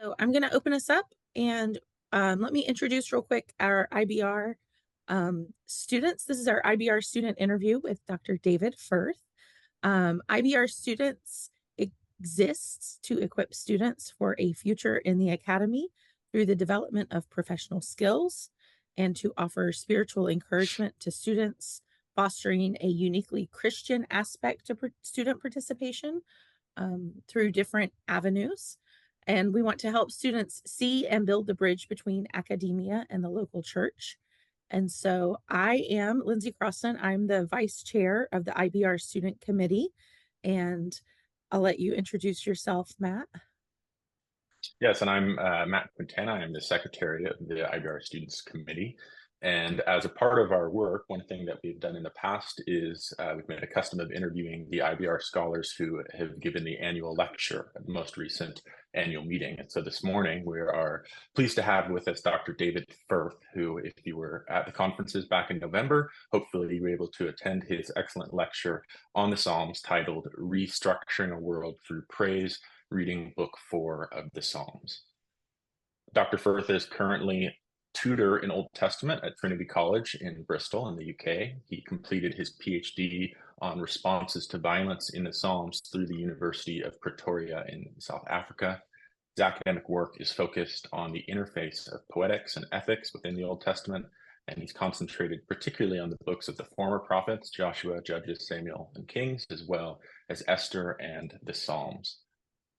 So I'm going to open us up and let me introduce real quick our IBR students. This is our IBR student interview with Dr. David Firth. IBR Students exists to equip students for a future in the academy through the development of professional skills and to offer spiritual encouragement to students, fostering a uniquely Christian aspect to student participation through different avenues. And we want to help students see and build the bridge between academia and the local church. And so I am Lindsay Crossan. I'm the vice chair of the IBR Student Committee. And I'll let you introduce yourself, Matt. Yes, and I'm Matt Quintana. I'm the secretary of the IBR Students Committee. And as a part of our work, one thing that we've done in the past is we've made a custom of interviewing the IBR scholars who have given the annual lecture at the most recent annual meeting. And so this morning, we are pleased to have with us Dr. David Firth, who, if you were at the conferences back in November, hopefully you were able to attend his excellent lecture on the Psalms titled Restructuring a World Through Praise, reading book 4 of the Psalms. Dr. Firth is currently tutor in Old Testament at Trinity College in Bristol in the UK. He completed his PhD on responses to violence in the Psalms through the University of Pretoria in South Africa. His academic work is focused on the interface of poetics and ethics within the Old Testament, and he's concentrated particularly on the books of the former prophets, Joshua, Judges, Samuel, and Kings, as well as Esther and the Psalms.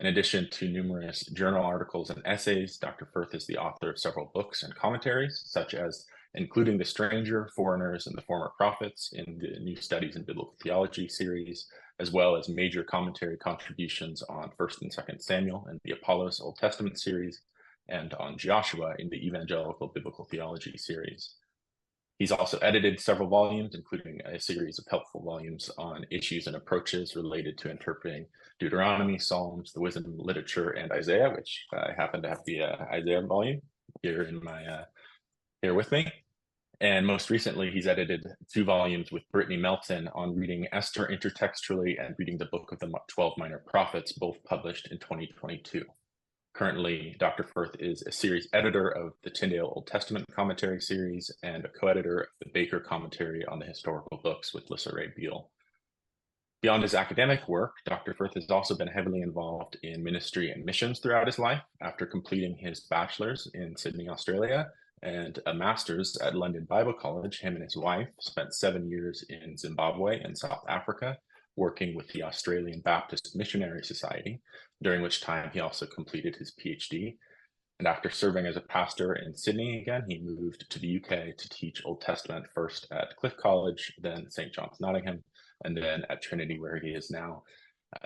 In addition to numerous journal articles and essays, Dr. Firth is the author of several books and commentaries, such as Including the Stranger, Foreigners, and the Former Prophets in the New Studies in Biblical Theology series, as well as major commentary contributions on 1st and 2nd Samuel and the Apollos Old Testament series, and on Joshua in the Evangelical Biblical Theology series. He's also edited several volumes, including a series of helpful volumes on issues and approaches related to interpreting Deuteronomy, Psalms, the Wisdom Literature, and Isaiah, which I happen to have the Isaiah volume here in my here with me. And most recently, he's edited 2 volumes with Brittany Melton on reading Esther intertextually and reading the Book of the 12 Minor Prophets, both published in 2022. Currently, Dr. Firth is a series editor of the Tyndale Old Testament Commentary series and a co-editor of the Baker Commentary on the Historical Books with Lissa Ray Beale. Beyond his academic work, Dr. Firth has also been heavily involved in ministry and missions throughout his life. After completing his bachelor's in Sydney, Australia, and a master's at London Bible College, him and his wife spent 7 years in Zimbabwe and South Africa, working with the Australian Baptist Missionary Society, during which time he also completed his PhD. And after serving as a pastor in Sydney again, he moved to the UK to teach Old Testament, first at Cliff College, then St. John's, Nottingham, and then at Trinity, where he is now.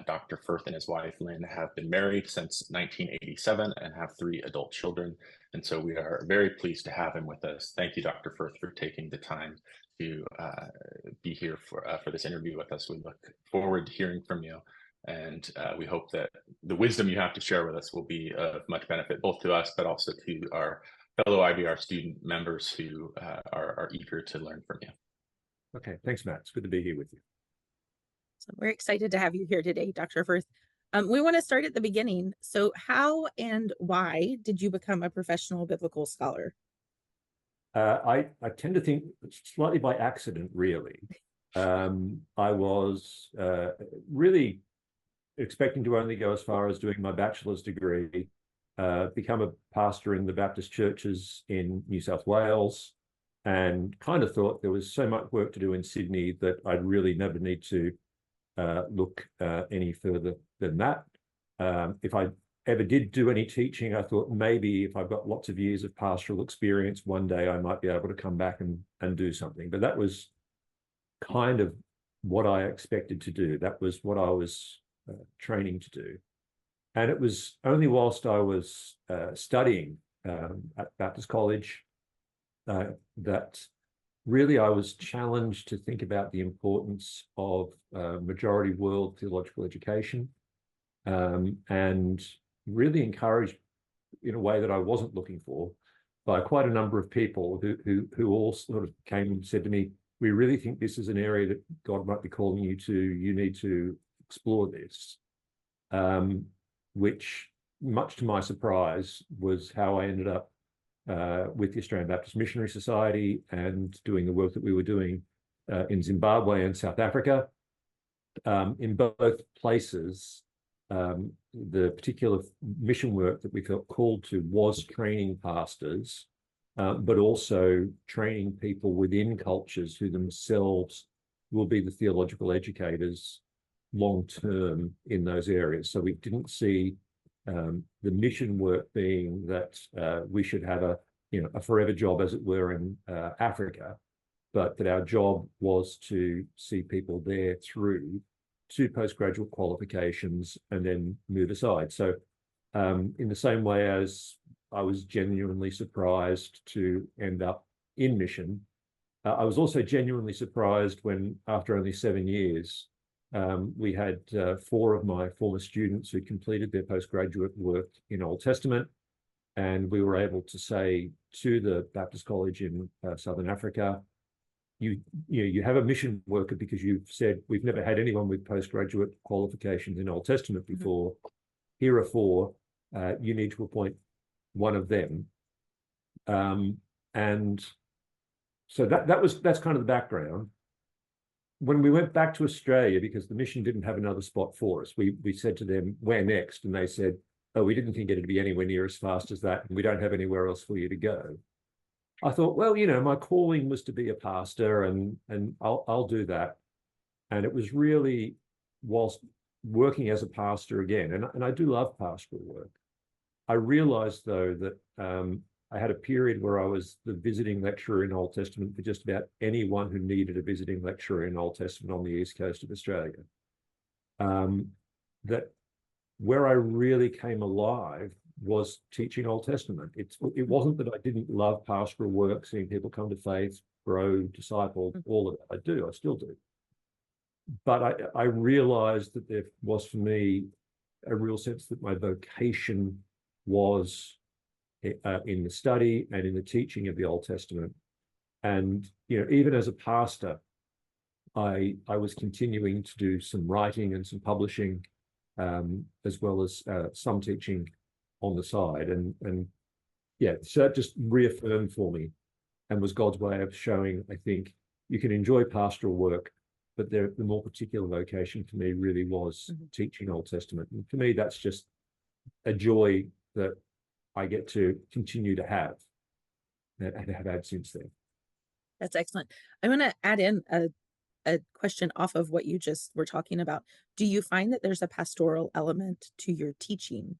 Dr. Firth and his wife, Lynn, have been married since 1987 and have 3 adult children. And so we are very pleased to have him with us. Thank you, Dr. Firth, for taking the time to be here for this interview with us. We look forward to hearing from you. And we hope that the wisdom you have to share with us will be of much benefit, both to us, but also to our fellow IBR student members who are eager to learn from you. Okay, thanks, Matt. It's good to be here with you. So we're excited to have you here today, Dr. Firth. We want to start at the beginning. So how and why did you become a professional biblical scholar? I tend to think slightly by accident, really. I was really expecting to only go as far as doing my bachelor's degree, become a pastor in the Baptist churches in New South Wales, and kind of thought there was so much work to do in Sydney that I'd really never need to look any further than that. If I ever did do any teaching, I thought maybe if I've got lots of years of pastoral experience, one day I might be able to come back and do something. But that was kind of what I expected to do. That was what I was training to do. And it was only whilst I was studying at Baptist College that really I was challenged to think about the importance of majority world theological education, and really encouraged in a way that I wasn't looking for by quite a number of people who all sort of came and said to me, we really think this is an area that God might be calling you to. You need to explore this, which much to my surprise, was how I ended up with the Australian Baptist Missionary Society and doing the work that we were doing in Zimbabwe and South Africa. In both places, the particular mission work that we felt called to was training pastors, but also training people within cultures who themselves will be the theological educators long term in those areas. So we didn't see the mission work being that we should have a forever job, as it were, in Africa, but that our job was to see people there through to postgraduate qualifications and then move aside. So in the same way as I was genuinely surprised to end up in mission, I was also genuinely surprised when, after only 7 years, we had 4 of my former students who completed their postgraduate work in Old Testament, and we were able to say to the Baptist College in Southern Africa, you have a mission worker because you've said we've never had anyone with postgraduate qualifications in Old Testament before. Here are 4. You need to appoint one of them. And so that's kind of the background. When we went back to Australia, because the mission didn't have another spot for us, we said to them, where next? And they said, oh, we didn't think it'd be anywhere near as fast as that, and we don't have anywhere else for you to go. I thought, well, my calling was to be a pastor, and I'll do that. And it was really, whilst working as a pastor again, and I do love pastoral work, I realized, though, that I had a period where I was the visiting lecturer in Old Testament for just about anyone who needed a visiting lecturer in Old Testament on the east coast of Australia. That where I really came alive was teaching Old Testament. It wasn't that I didn't love pastoral work, seeing people come to faith, grow, disciple, all of that. I still do. But I realized that there was, for me, a real sense that my vocation was in the study and in the teaching of the Old Testament. And even as a pastor, I was continuing to do some writing and some publishing, as well as some teaching on the side. And yeah, so that just reaffirmed for me, and was God's way of showing, I think, you can enjoy pastoral work, but the more particular vocation for me really was teaching Old Testament. And for me, that's just a joy that I get to continue to have and have had since then. That's excellent. I'm going to add in a question off of what you just were talking about. Do you find that there's a pastoral element to your teaching?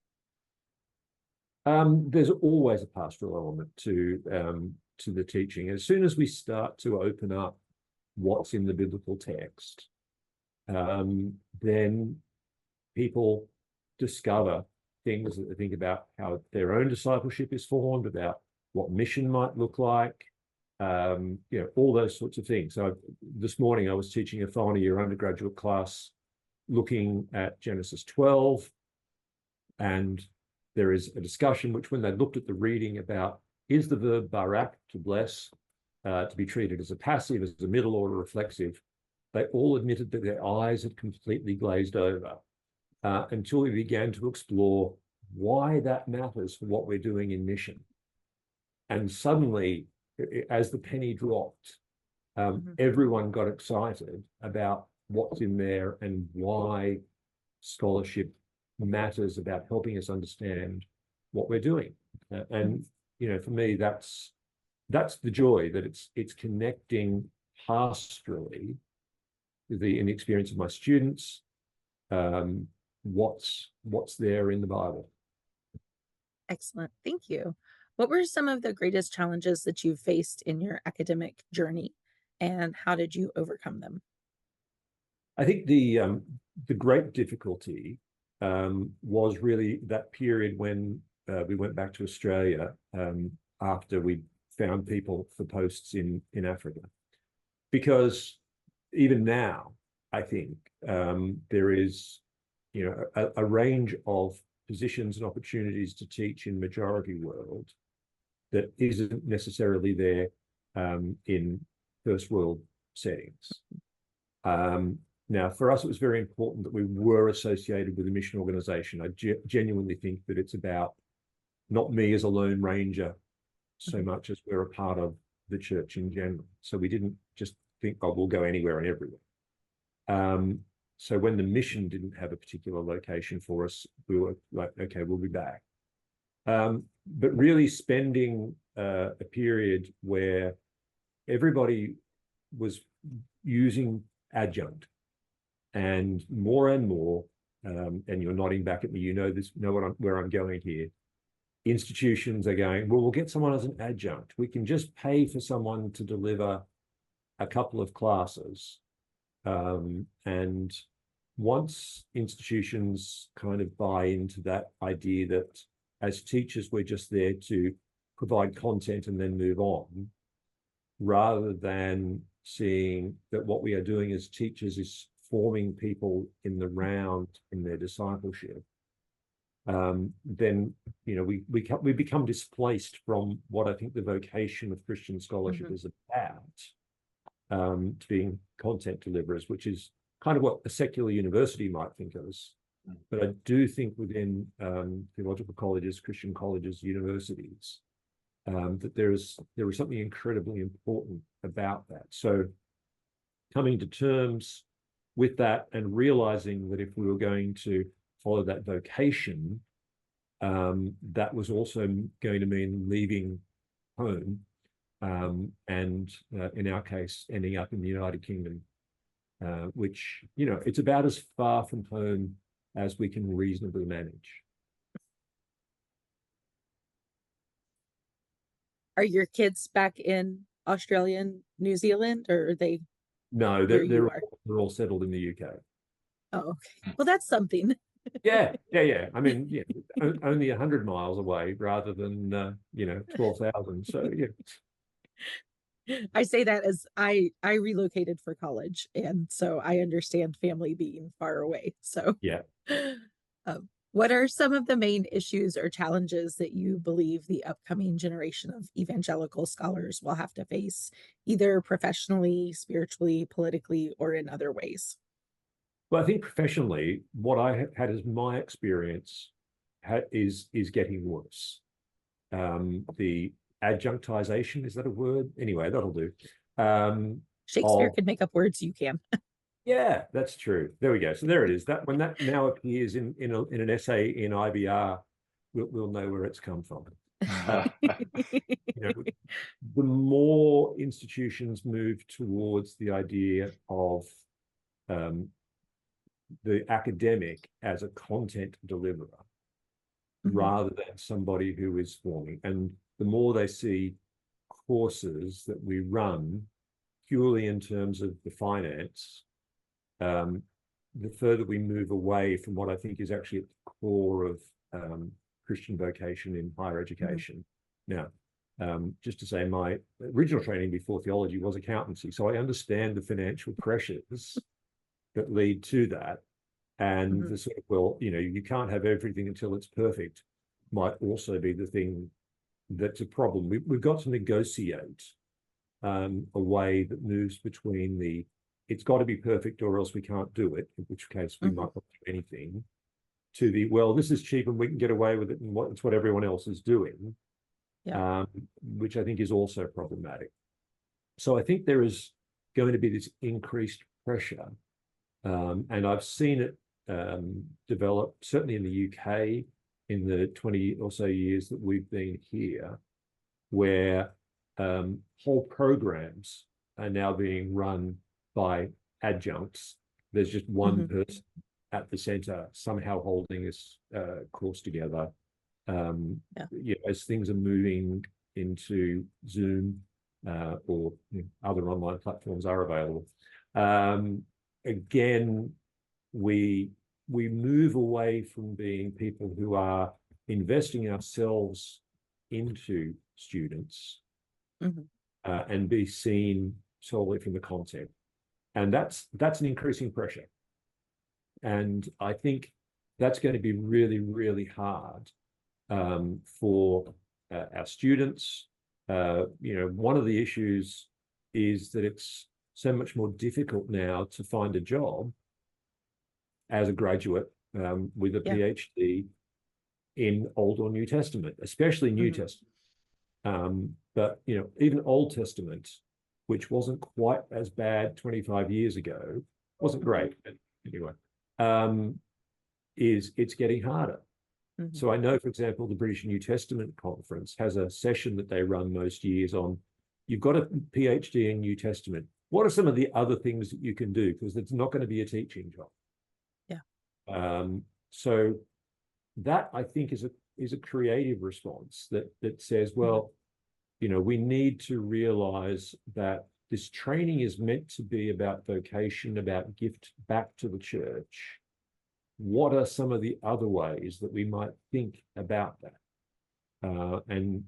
There's always a pastoral element to the teaching. As soon as we start to open up what's in the biblical text, then people discover things that they think about how their own discipleship is formed, about what mission might look like, all those sorts of things. So this morning I was teaching a final year undergraduate class looking at Genesis 12, and there is a discussion which, when they looked at the reading about, is the verb barak, to bless, to be treated as a passive, as a middle order reflexive, they all admitted that their eyes had completely glazed over until we began to explore why that matters for what we're doing in mission. And suddenly, as the penny dropped, everyone got excited about what's in there and why scholarship matters about helping us understand what we're doing. And for me, that's the joy, that it's connecting pastorally in the experience of my students, what's there in the Bible. Excellent. Thank you. What were some of the greatest challenges that you faced in your academic journey, and how did you overcome them? I think the great difficulty was really that period when we went back to Australia after we found people for posts in Africa. Because even now, I think there is a range of positions and opportunities to teach in majority world that isn't necessarily there in first world settings. Now, for us, it was very important that we were associated with a mission organization. I genuinely think that it's about not me as a lone ranger so much as we're a part of the church in general. So we didn't just think, oh, we'll go anywhere and everywhere. So when the mission didn't have a particular location for us, we were like, okay, we'll be back. But really spending a period where everybody was using adjunct, and more, and you're nodding back at me, you know this, know where I'm going here. Institutions are going, well, we'll get someone as an adjunct. We can just pay for someone to deliver a couple of classes. And once institutions kind of buy into that idea that as teachers, we're just there to provide content and then move on, rather than seeing that what we are doing as teachers is forming people in the round in their discipleship, then we become displaced from what I think the vocation of Christian scholarship is about, to being content deliverers, which is kind of what a secular university might think of us. But I do think within theological colleges, Christian colleges, universities, that there is something incredibly important about that. So coming to terms with that and realizing that if we were going to follow that vocation, that was also going to mean leaving home, and in our case, ending up in the United Kingdom, which, it's about as far from home as we can reasonably manage. Are your kids back in Australia and New Zealand, or are they? No, they're all settled in the UK. Oh, okay. Well, that's something. Yeah. I mean, only 100 miles away rather than 12,000. So yeah. I say that as I relocated for college, and so I understand family being far away. So yeah. What are some of the main issues or challenges that you believe the upcoming generation of evangelical scholars will have to face, either professionally, spiritually, politically, or in other ways? Well, I think professionally, what I have had as my experience is getting worse. The adjunctization, is that a word? Anyway, that'll do. Shakespeare could make up words, you can. Yeah, that's true. There we go. So there it is. That when that now appears in an essay in IBR, we'll know where it's come from. The more institutions move towards the idea of the academic as a content deliverer, rather than somebody who is forming, and the more they see courses that we run purely in terms of the finance, the further we move away from what I think is actually at the core of Christian vocation in higher education. Now, just to say, my original training before theology was accountancy, so I understand the financial pressures that lead to that, and the sort of, well, you can't have everything until it's perfect might also be the thing that's a problem. We've got to negotiate a way that moves between it's got to be perfect or else we can't do it, in which case we might not do anything, to well, this is cheap and we can get away with it, and it's what everyone else is doing, which I think is also problematic. So I think there is going to be this increased pressure, and I've seen it develop, certainly in the UK, in the 20 or so years that we've been here, where whole programs are now being run by adjuncts. There's just one person at the center somehow holding this course together. As things are moving into Zoom or other online platforms are available, again, we move away from being people who are investing ourselves into students and be seen solely from the content. And that's an increasing pressure. And I think that's going to be really, really hard for our students. One of the issues is that it's so much more difficult now to find a job as a graduate with a PhD in Old or New Testament, especially New Testament. But even Old Testament, which wasn't quite as bad 25 years ago, wasn't great, but anyway, it's getting harder. So I know, for example, the British New Testament Conference has a session that they run most years on, you've got a PhD in New Testament. What are some of the other things that you can do? Because it's not going to be a teaching job. So that, I think, is a creative response that says, well, we need to realize that this training is meant to be about vocation, about gift back to the church. What are some of the other ways that we might think about that? And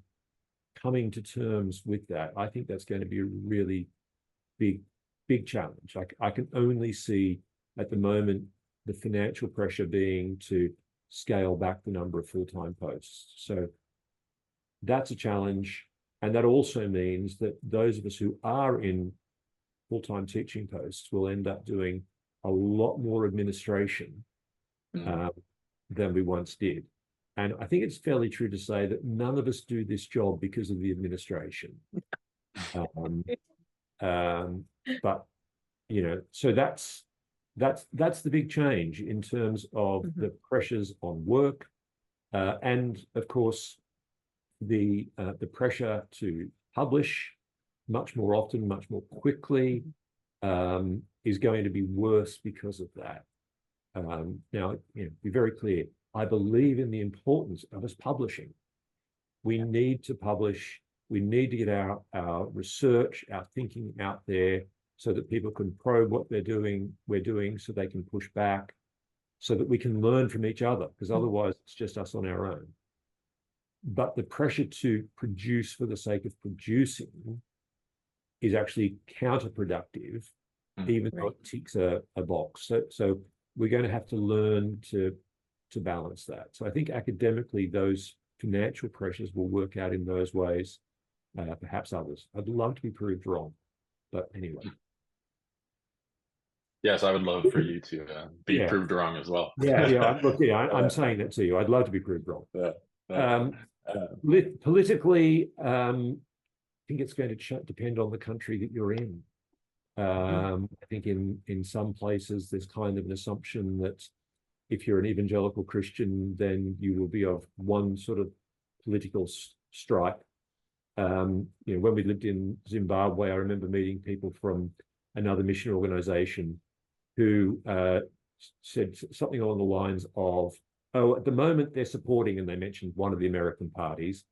coming to terms with that, I think that's going to be a really big challenge. I can only see at the moment the financial pressure being to scale back the number of full-time posts. So that's a challenge. And that also means that those of us who are in full-time teaching posts will end up doing a lot more administration than we once did. And I think it's fairly true to say that none of us do this job because of the administration. But so that's the big change in terms of the pressures on work, and of course the pressure to publish much more often, much more quickly, is going to be worse because of that. Now, be very clear. I believe in the importance of us publishing. We need to publish. We need to get our research, our thinking out there so that people can probe what we're doing, so they can push back, so that we can learn from each other, because otherwise it's just us on our own. But the pressure to produce for the sake of producing is actually counterproductive, even though it ticks a box. So we're going to have to learn to balance that. So I think academically, those financial pressures will work out in those ways, perhaps others. I'd love to be proved wrong, but anyway. Yes, I would love for you to be proved wrong as well. I'm saying that to you. I'd love to be proved wrong. Politically, I think it's going to depend on the country that you're in. I think in some places there's kind of an assumption that if you're an evangelical Christian, then you will be of one sort of political stripe. When we lived in Zimbabwe, I remember meeting people from another mission organization who said something along the lines of, oh, at the moment they're supporting, and they mentioned one of the American parties.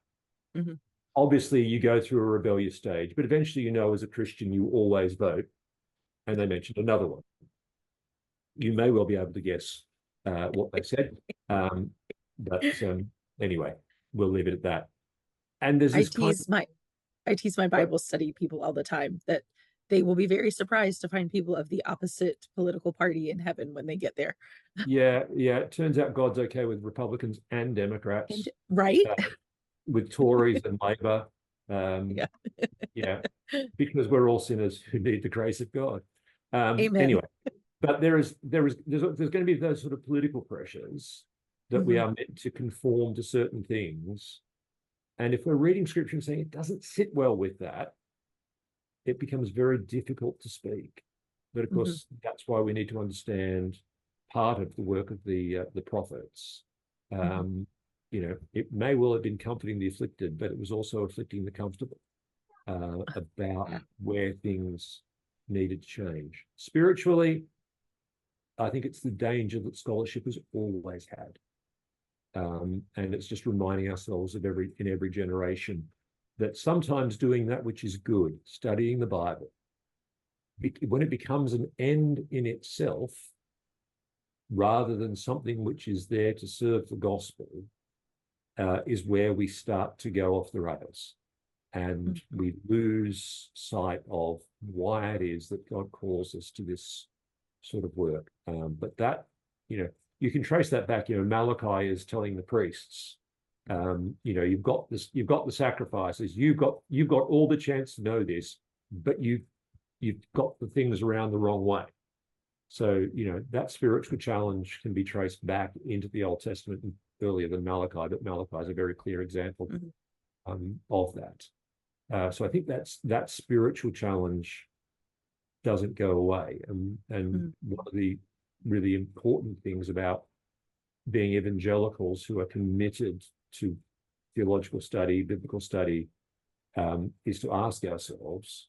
Obviously, you go through a rebellious stage, but eventually, as a Christian, you always vote. And they mentioned another one. You may well be able to guess what they said. But anyway, we'll leave it at that. And there's this I tease my Bible study people all the time that they will be very surprised to find people of the opposite political party in heaven when they get there. Yeah. It turns out God's okay with Republicans and Democrats. Right? With Tories and Labour. Because we're all sinners who need the grace of God. Amen. Anyway, but there's going to be those sort of political pressures that we are meant to conform to certain things. And if we're reading scripture and saying it doesn't sit well with that, it becomes very difficult to speak. But of course, that's why we need to understand part of the work of the prophets. It may well have been comforting the afflicted, but it was also afflicting the comfortable about where things needed to change. Spiritually, I think it's the danger that scholarship has always had. And it's just reminding ourselves of in every generation that sometimes doing that which is good, studying the Bible, when it becomes an end in itself, rather than something which is there to serve the gospel, is where we start to go off the rails. And we lose sight of why it is that God calls us to this sort of work. But that, you can trace that back. Malachi is telling the priests, you've got the sacrifices, you've got all the chance to know this, but you've got the things around the wrong way. So, that spiritual challenge can be traced back into the Old Testament and earlier than Malachi, but Malachi is a very clear example of that. So I think that spiritual challenge doesn't go away. And one of the really important things about being evangelicals who are committed to theological study, biblical study, is to ask ourselves,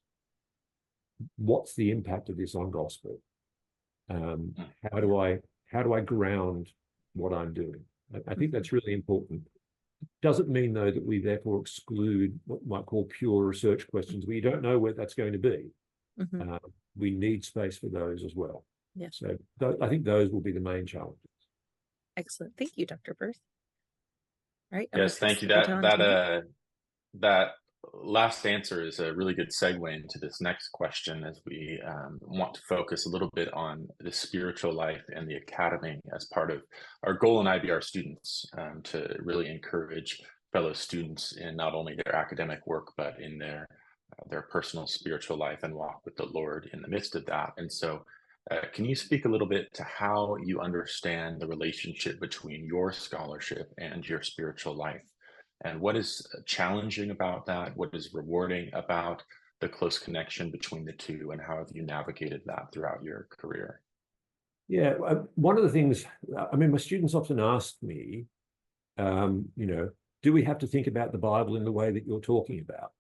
what's the impact of this on gospel? How do I ground what I'm doing? I think that's really important. Doesn't mean, though, that we therefore exclude what we might call pure research questions where you don't know where that's going to be. We need space for those as well. Yeah. So I think those will be the main challenges. Excellent. Thank you, Dr. Firth. All right. Yes, thank you. That last answer is a really good segue into this next question, as we want to focus a little bit on the spiritual life and the academy as part of our goal in IBR Students, to really encourage fellow students in not only their academic work, but in their personal spiritual life and walk with the Lord in the midst of that. And so can you speak a little bit to how you understand the relationship between your scholarship and your spiritual life? And what is challenging about that? What is rewarding about the close connection between the two? And how have you navigated that throughout your career? Yeah, one of the things, my students often ask me, do we have to think about the Bible in the way that you're talking about?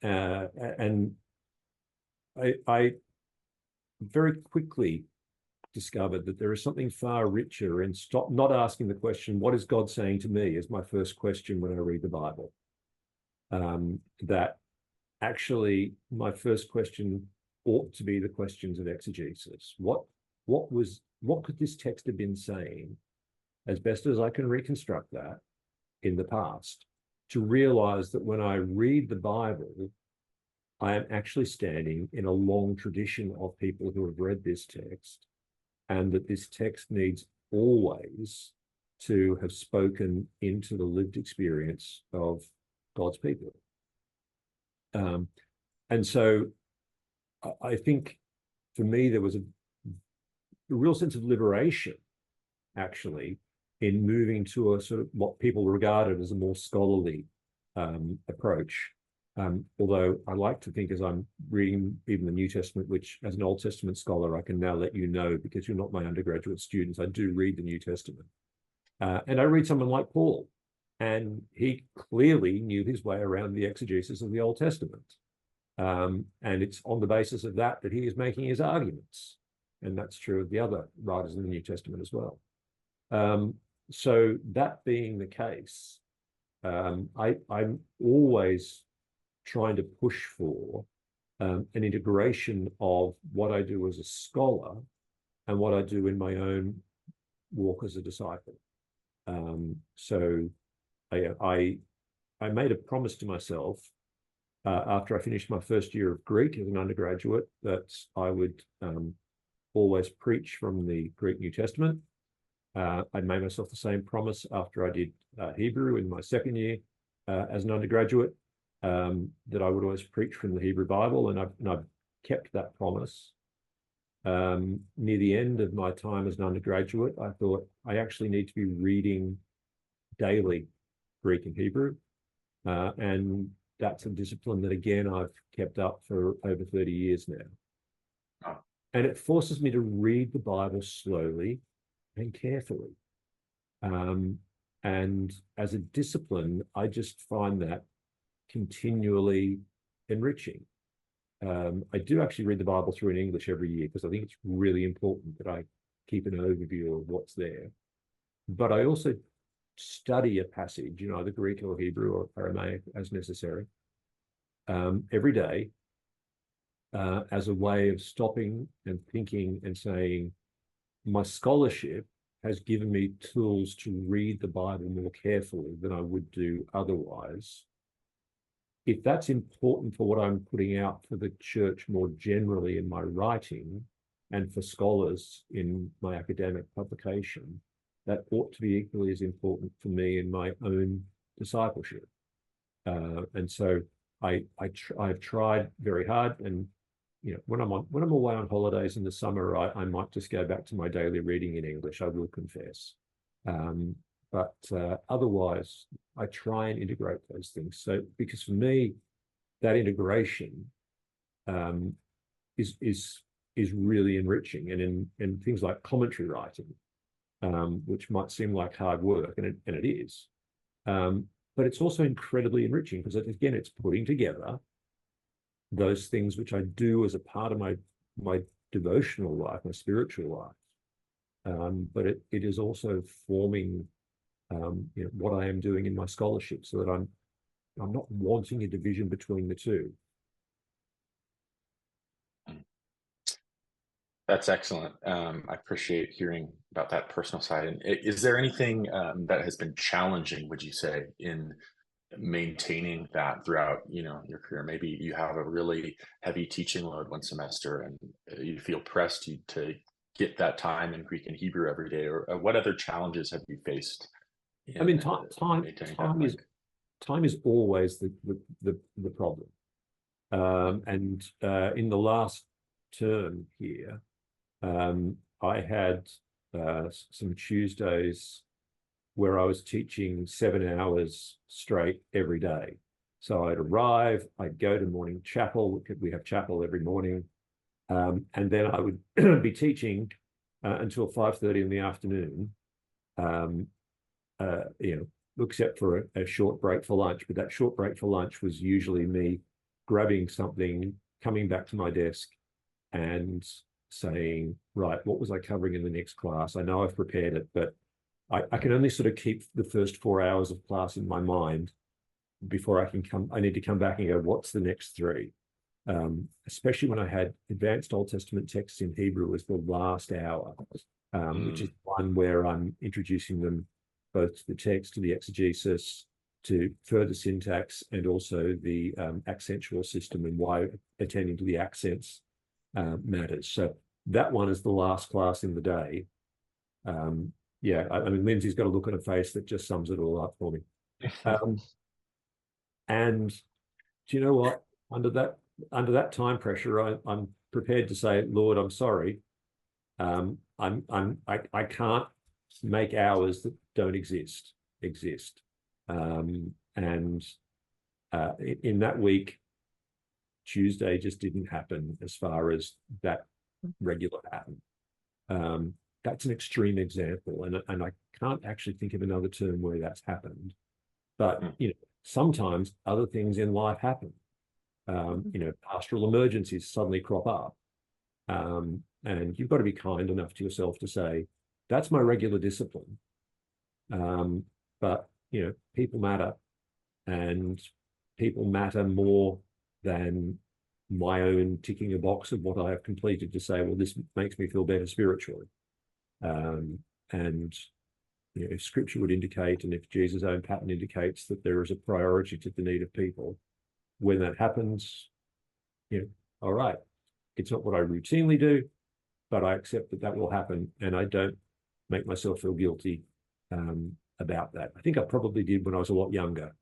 And I very quickly discovered that there is something far richer in stop not asking the question, what is God saying to me, is my first question when I read the Bible. That actually my first question ought to be the questions of exegesis. What could this text have been saying, as best as I can reconstruct that in the past, to realize that when I read the Bible, I am actually standing in a long tradition of people who have read this text, and that this text needs always to have spoken into the lived experience of God's people. And so I think for me, there was a real sense of liberation, actually, in moving to a sort of what people regarded as a more scholarly approach. Although I like to think, as I'm reading even the New Testament, which as an Old Testament scholar, I can now let you know, because you're not my undergraduate students, I do read the New Testament. And I read someone like Paul, and he clearly knew his way around the exegesis of the Old Testament. And it's on the basis of that he is making his arguments. And that's true of the other writers in the New Testament as well. So that being the case, I'm always trying to push for an integration of what I do as a scholar and what I do in my own walk as a disciple. So I made a promise to myself after I finished my first year of Greek as an undergraduate that I would always preach from the Greek New Testament. I made myself the same promise after I did Hebrew in my second year as an undergraduate, that I would always preach from the Hebrew Bible, and I've kept that promise. Near the end of my time as an undergraduate, I thought I actually need to be reading daily Greek and Hebrew, and that's a discipline that, again, I've kept up for over 30 years now. And it forces me to read the Bible slowly and carefully. And as a discipline, I just find that continually enriching. I do actually read the Bible through in English every year, because I think it's really important that I keep an overview of what's there. But I also study a passage, either Greek or Hebrew or Aramaic as necessary, every day, as a way of stopping and thinking and saying, my scholarship has given me tools to read the Bible more carefully than I would do otherwise. If that's important for what I'm putting out for the church more generally in my writing, and for scholars in my academic publication, that ought to be equally as important for me in my own discipleship. And so I've tried very hard, and when I'm away on holidays in the summer, I might just go back to my daily reading in English, I will confess. But otherwise, I try and integrate those things. So because for me, that integration is really enriching, and in things like commentary writing, which might seem like hard work, and it is, but it's also incredibly enriching because again, it's putting together those things which I do as a part of my devotional life, my spiritual life, but it is also forming what I am doing in my scholarship, so that I'm not wanting a division between the two. That's excellent. I appreciate hearing about that personal side. And is there anything that has been challenging, would you say, in maintaining that throughout, your career? Maybe you have a really heavy teaching load one semester, and you feel pressed to get that time in Greek and Hebrew every day. Or what other challenges have you faced? I mean, time is always the problem. And in the last term here, I had some Tuesdays where I was teaching 7 hours straight every day. So I'd arrive, I'd go to morning chapel. We have chapel every morning, and then I would be teaching until 5:30 in the afternoon. Except for a short break for lunch. But that short break for lunch was usually me grabbing something, coming back to my desk, and saying, right, what was I covering in the next class? I know I've prepared it, but I can only sort of keep the first 4 hours of class in my mind before I need to come back and go, what's the next three? Especially when I had advanced Old Testament texts in Hebrew as the last hour, which is one where I'm introducing them both to the text, to the exegesis, to further syntax, and also the accentual system and why attending to the accents matters. So that one is the last class in the day. I mean, Lindsay's got a look on her face that just sums it all up for me. And do you know what? Under that time pressure, I'm prepared to say, Lord, I'm sorry. I can't make hours that don't exist. In that week, Tuesday just didn't happen as far as that regular pattern. That's an extreme example, and I can't actually think of another term where that's happened. But sometimes other things in life happen. Pastoral emergencies suddenly crop up, and you've got to be kind enough to yourself to say, that's my regular discipline. But people matter, and people matter more than my own ticking a box of what I have completed to say, well, this makes me feel better spiritually. And if Scripture would indicate, and if Jesus' own pattern indicates that there is a priority to the need of people, when that happens, all right, it's not what I routinely do, but I accept that will happen, and I don't make myself feel guilty about that. I think I probably did when I was a lot younger.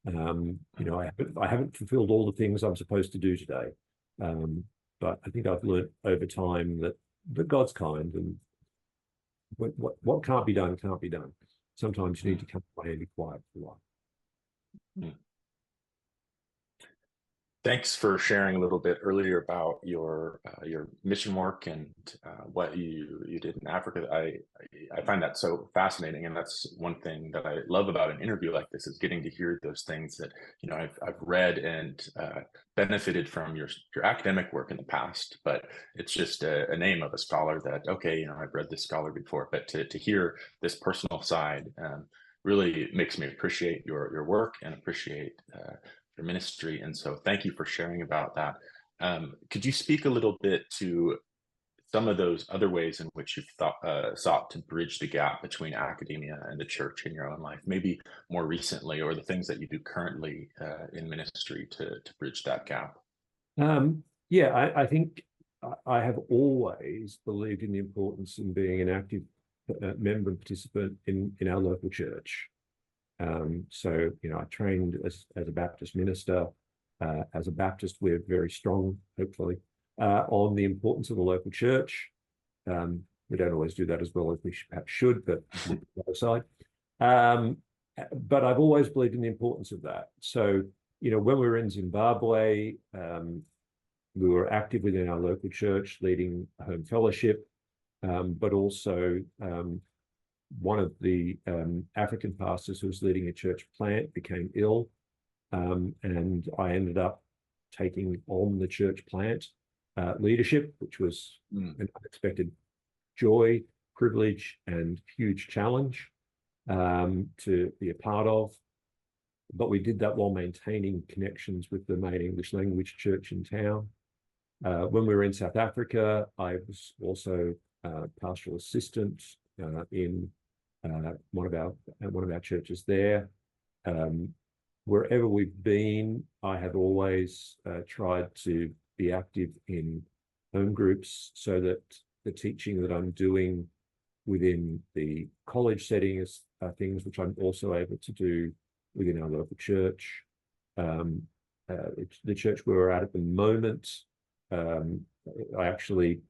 I haven't fulfilled all the things I'm supposed to do today, but I think I've learned over time that God's kind, and what can't be done can't be done. Sometimes you need to come away and be quiet for a while. Thanks for sharing a little bit earlier about your mission work and what you did in Africa. I find that so fascinating, and that's one thing that I love about an interview like this, is getting to hear those things that I've read and benefited from your academic work in the past. But it's just a name of a scholar that, okay, I've read this scholar before, but to hear this personal side really makes me appreciate your work and appreciate your ministry. And so thank you for sharing about that. Could you speak a little bit to some of those other ways in which you've sought to bridge the gap between academia and the church in your own life, maybe more recently, or the things that you do currently in ministry to bridge that gap? I think I have always believed in the importance in being an active member and participant in our local church. I trained as a Baptist minister. As a Baptist, we're very strong, hopefully, on the importance of the local church. We don't always do that as well as we perhaps should, but on the other side. But I've always believed in the importance of that. So, you know, when we were in Zimbabwe, we were active within our local church, leading a home fellowship, but also one of the African pastors who was leading a church plant became ill, and I ended up taking on the church plant leadership, which was an unexpected joy, privilege, and huge challenge to be a part of. But we did that while maintaining connections with the main English language church in town. When we were in South Africa, I was also pastoral assistant in one of our churches there. Wherever we've been, I have always tried to be active in home groups so that the teaching that I'm doing within the college setting is things which I'm also able to do within our local church. The church where we're at the moment, I actually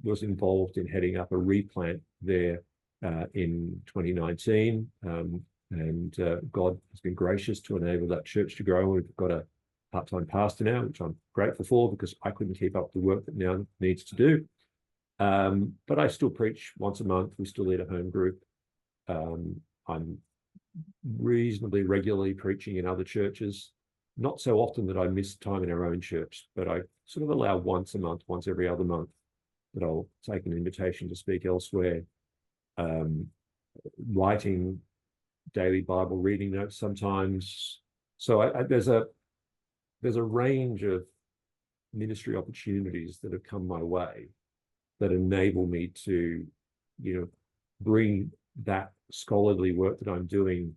was involved in heading up a replant there in 2019. And God has been gracious to enable that church to grow. We've got a part-time pastor now, which I'm grateful for because I couldn't keep up the work that now needs to do. But I still preach once a month. We still lead a home group. I'm reasonably regularly preaching in other churches, not so often that I miss time in our own church, but I sort of allow once a month, once every other month, that I'll take an invitation to speak elsewhere. Writing daily Bible reading notes sometimes. So there's a range of ministry opportunities that have come my way that enable me to, you know, bring that scholarly work that I'm doing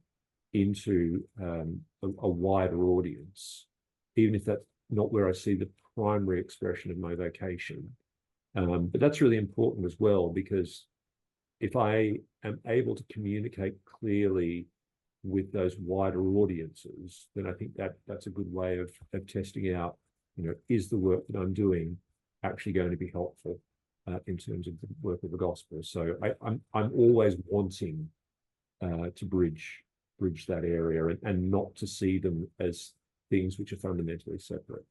into a wider audience, even if that's not where I see the primary expression of my vocation. But that's really important as well, because if I am able to communicate clearly with those wider audiences, then I think that's a good way of testing out, you know, is the work that I'm doing actually going to be helpful in terms of the work of the gospel. So I'm always wanting to bridge that area and not to see them as things which are fundamentally separate.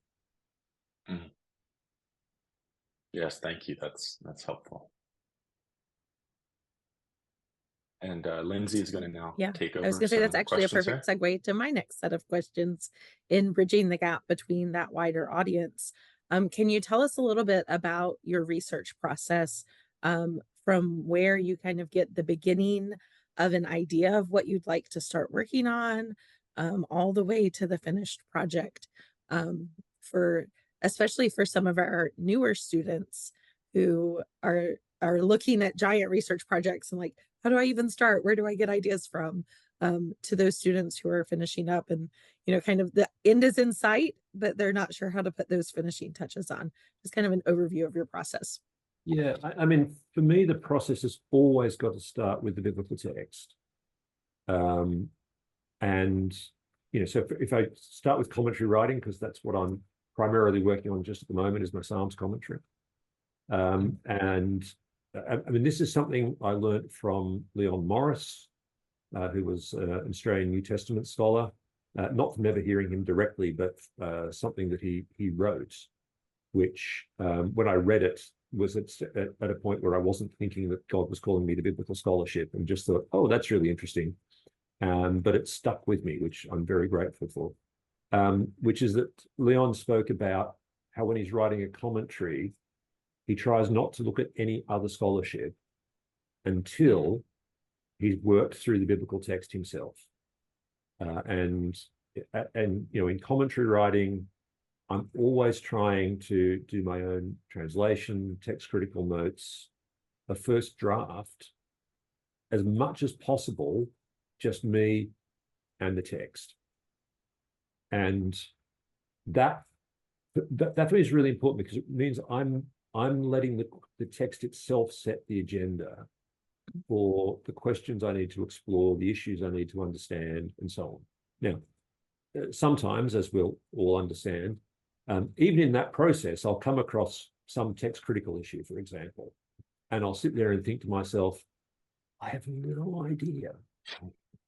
Yes, thank you. That's helpful. And Lindsay is going to now take over. I was going to say that's actually a perfect segue to my next set of questions in bridging the gap between that wider audience. Can you tell us a little bit about your research process, from where you kind of get the beginning of an idea of what you'd like to start working on, all the way to the finished project, especially for some of our newer students who are looking at giant research projects and like, how do I even start? Where do I get ideas from? To those students who are finishing up and, you know, kind of the end is in sight, but they're not sure how to put those finishing touches on. Just kind of an overview of your process. Yeah, I mean, for me, the process has always got to start with the biblical text. And, you know, so if I start with commentary writing, because that's what I'm primarily working on just at the moment, is my Psalms commentary. And I mean, this is something I learned from Leon Morris, who was an Australian New Testament scholar, not from ever hearing him directly, but something that he wrote, which when I read it was at a point where I wasn't thinking that God was calling me to biblical scholarship, and just thought, oh, that's really interesting. But it stuck with me, which I'm very grateful for, which is that Leon spoke about how when he's writing a commentary, he tries not to look at any other scholarship until he's worked through the biblical text himself. And you know, in commentary writing, I'm always trying to do my own translation, text critical notes, a first draft, as much as possible, just me and the text. And that for me is really important, because it means I'm letting the text itself set the agenda for the questions I need to explore, the issues I need to understand, and so on. Now, sometimes, as we'll all understand, even in that process, I'll come across some text critical issue, for example, and I'll sit there and think to myself, I have no idea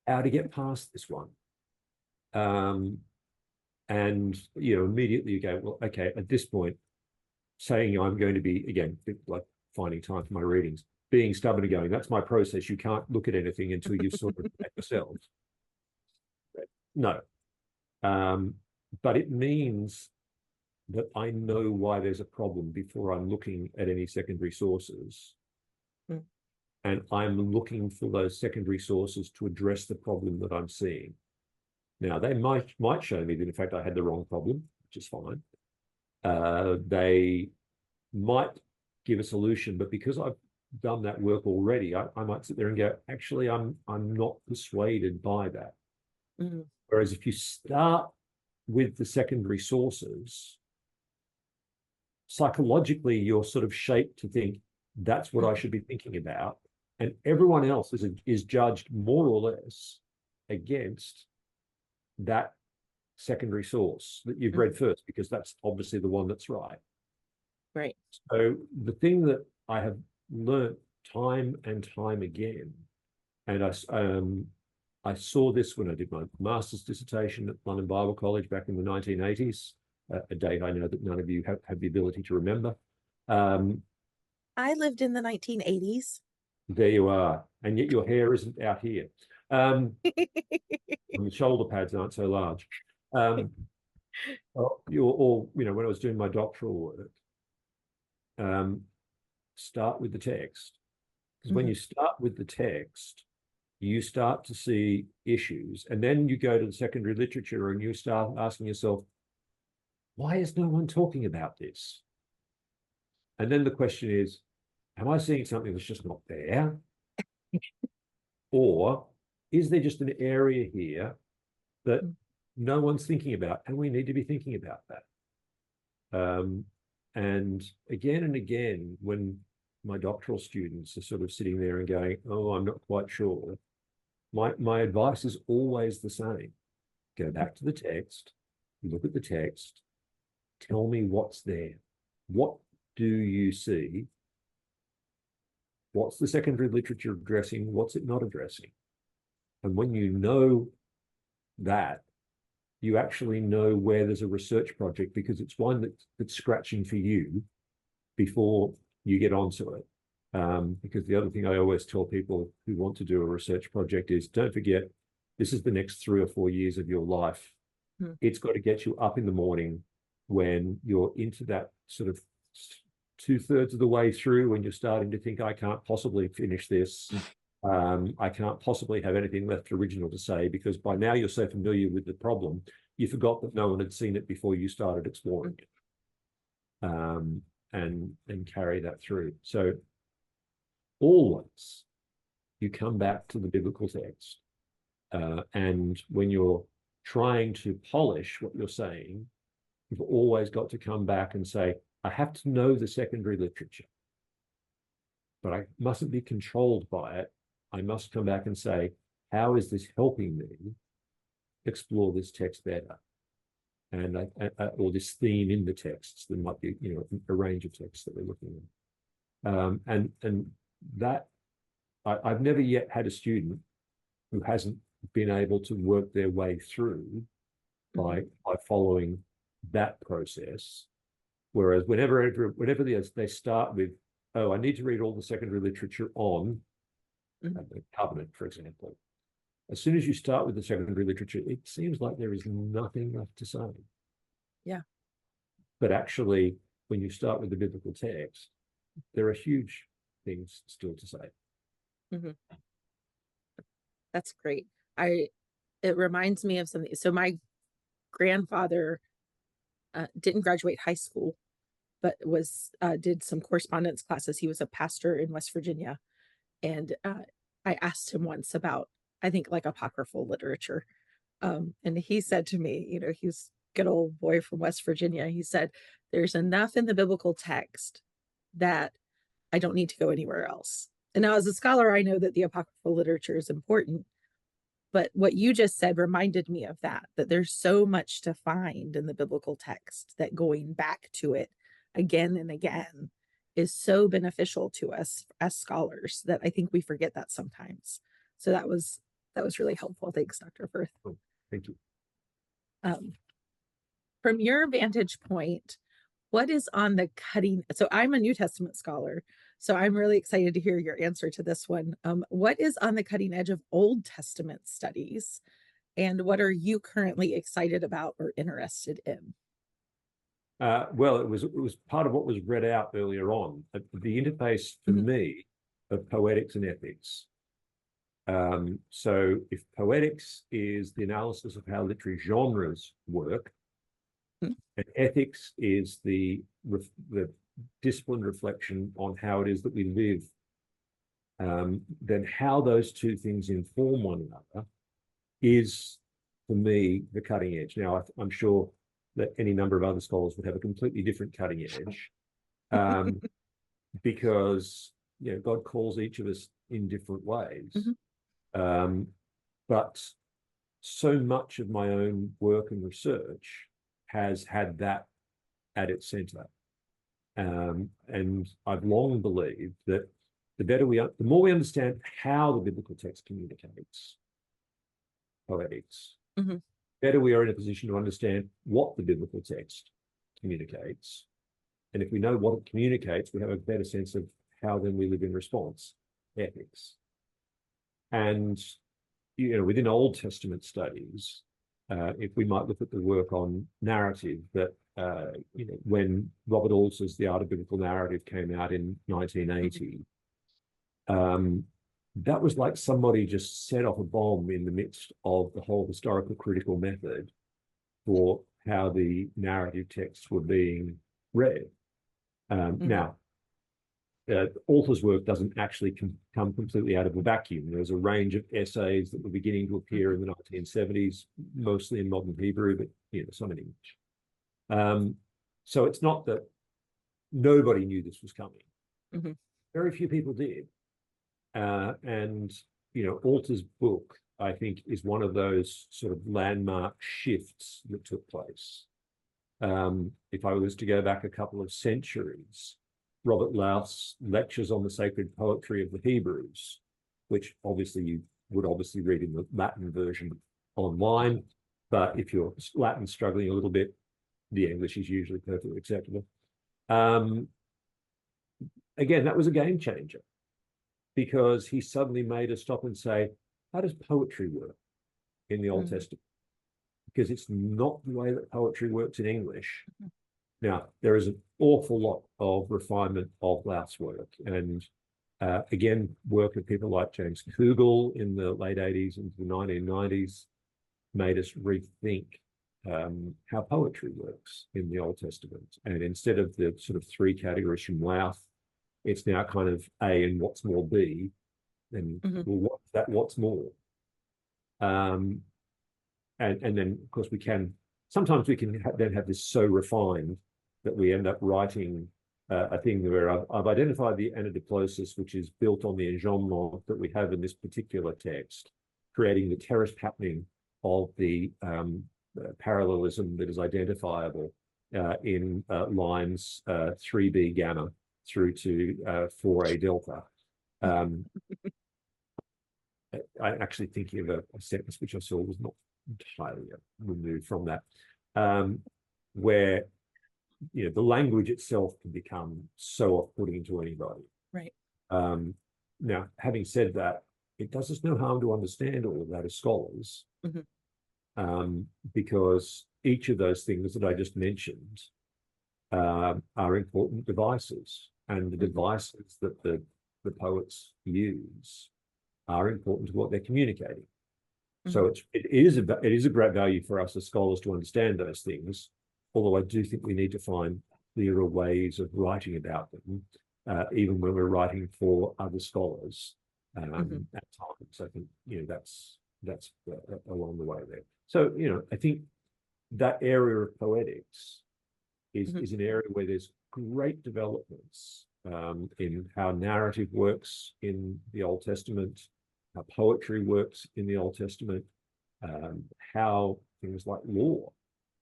how to get past this one. And immediately you go, well, okay, at this point, saying I'm going to be, again, like finding time for my readings, being stubborn and going, that's my process. You can't look at anything until you've sort of at yourselves. No. But it means that I know why there's a problem before I'm looking at any secondary sources. And I'm looking for those secondary sources to address the problem that I'm seeing. Now, they might show me that, in fact, I had the wrong problem, which is fine. They might give a solution, but because I've done that work already, I might sit there and go, actually, I'm not persuaded by that. Whereas if you start with the secondary sources, psychologically, you're sort of shaped to think that's what I should be thinking about. And everyone else is judged more or less against that secondary source that you've read first, because that's obviously the one that's right. Right. So the thing that I have learned time and time again, and I saw this when I did my master's dissertation at London Bible College back in the 1980s, a date I know that none of you have the ability to remember. I lived in the 1980s. There you are. And yet your hair isn't out here. And the shoulder pads aren't so large. When I was doing my doctoral work, start with the text. Because when you start with the text, you start to see issues. And then you go to the secondary literature and you start asking yourself, why is no one talking about this? And then the question is, am I seeing something that's just not there? Or is there just an area here that no one's thinking about, and we need to be thinking about that? And again, when my doctoral students are sort of sitting there and going, oh, I'm not quite sure, my advice is always the same. Go back to the text, look at the text, tell me what's there. What do you see? What's the secondary literature addressing? What's it not addressing? And when you know that, you actually know where there's a research project, because it's one that's scratching for you before you get onto it. Because the other thing I always tell people who want to do a research project is, don't forget, this is the next 3 or 4 years of your life. It's got to get you up in the morning when you're into that sort of 2/3 of the way through, when you're starting to think, I can't possibly finish this. I can't possibly have anything left original to say, because by now you're so familiar with the problem, you forgot that no one had seen it before you started exploring it. And carry that through. So always you come back to the biblical text. And when you're trying to polish what you're saying, you've always got to come back and say, I have to know the secondary literature, but I mustn't be controlled by it. I must come back and say, how is this helping me explore this text better? And or this theme in the texts. There might be, a range of texts that we're looking at. And that I've never yet had a student who hasn't been able to work their way through by following that process. Whereas whenever they start with, oh, I need to read all the secondary literature on the covenant, for example. As soon as you start with the secondary literature, it seems like there is nothing left to say. Yeah. But actually, when you start with the biblical text, there are huge things still to say. That's great. It reminds me of something. So my grandfather didn't graduate high school, but did some correspondence classes. He was a pastor in West Virginia. And I asked him once about, I think, like apocryphal literature. And he said to me, he's a good old boy from West Virginia. He said, there's enough in the biblical text that I don't need to go anywhere else. And now as a scholar, I know that the apocryphal literature is important. But what you just said reminded me of that there's so much to find in the biblical text that going back to it, again and again is so beneficial to us as scholars that I think we forget that sometimes. So that was really helpful. Thanks, Dr. Firth. Oh, thank you. From your vantage point, what is on the cutting? So I'm a New Testament scholar, so I'm really excited to hear your answer to this one. What is on the cutting edge of Old Testament studies, and what are you currently excited about or interested in? Well, it was part of what was read out earlier on. The interface for me of poetics and ethics. So if poetics is the analysis of how literary genres work, and ethics is the disciplined reflection on how it is that we live, then how those two things inform one another is, for me, the cutting edge. Now, I'm sure that any number of other scholars would have a completely different cutting edge, because God calls each of us in different ways. But so much of my own work and research has had that at its center. And I've long believed that the more we understand how the biblical text communicates poetics, better we are in a position to understand what the biblical text communicates. And if we know what it communicates, we have a better sense of how then we live in response, ethics. And within Old Testament studies, if we might look at the work on narrative that when Robert Alter's The Art of Biblical Narrative came out in 1980, that was like somebody just set off a bomb in the midst of the whole historical critical method for how the narrative texts were being read. Now, Alter's work doesn't actually come completely out of a vacuum. There's a range of essays that were beginning to appear in the 1970s, mostly in modern Hebrew, but some in English. So it's not that nobody knew this was coming. Very few people did. And Alter's book, I think, is one of those sort of landmark shifts that took place. If I was to go back a couple of centuries, Robert Louth's lectures on the sacred poetry of the Hebrews, which obviously you would read in the Latin version online, but if you're Latin struggling a little bit, the English is usually perfectly acceptable. Again, that was a game changer, because he suddenly made us stop and say, how does poetry work in the Old Testament? Because it's not the way that poetry works in English. Now, there is an awful lot of refinement of Louth's work, and again, work of people like James Kugel in the late 80s into the 1990s made us rethink how poetry works in the Old Testament. And instead of the sort of three categories from Louth, it's now kind of A and what's more B, and well, what's more? And then, of course, sometimes we can then have this so refined that we end up writing a thing where I've identified the anadiplosis, which is built on the enjambment that we have in this particular text, creating the terrace patterning of the parallelism that is identifiable in lines 3b gamma through to 4a delta. I'm actually thinking of a sentence which I saw was not entirely removed from that, where the language itself can become so off-putting to anybody. Right. Now, having said that, it does us no harm to understand all of that as scholars, because each of those things that I just mentioned are important devices, and the devices that the poets use are important to what they're communicating. So it is a great value for us as scholars to understand those things, although I do think we need to find clearer ways of writing about them, even when we're writing for other scholars at times. I think that's along the way there. So I think that area of poetics is an area where there's great developments in how narrative works in the Old Testament, how poetry works in the Old Testament, how things like law,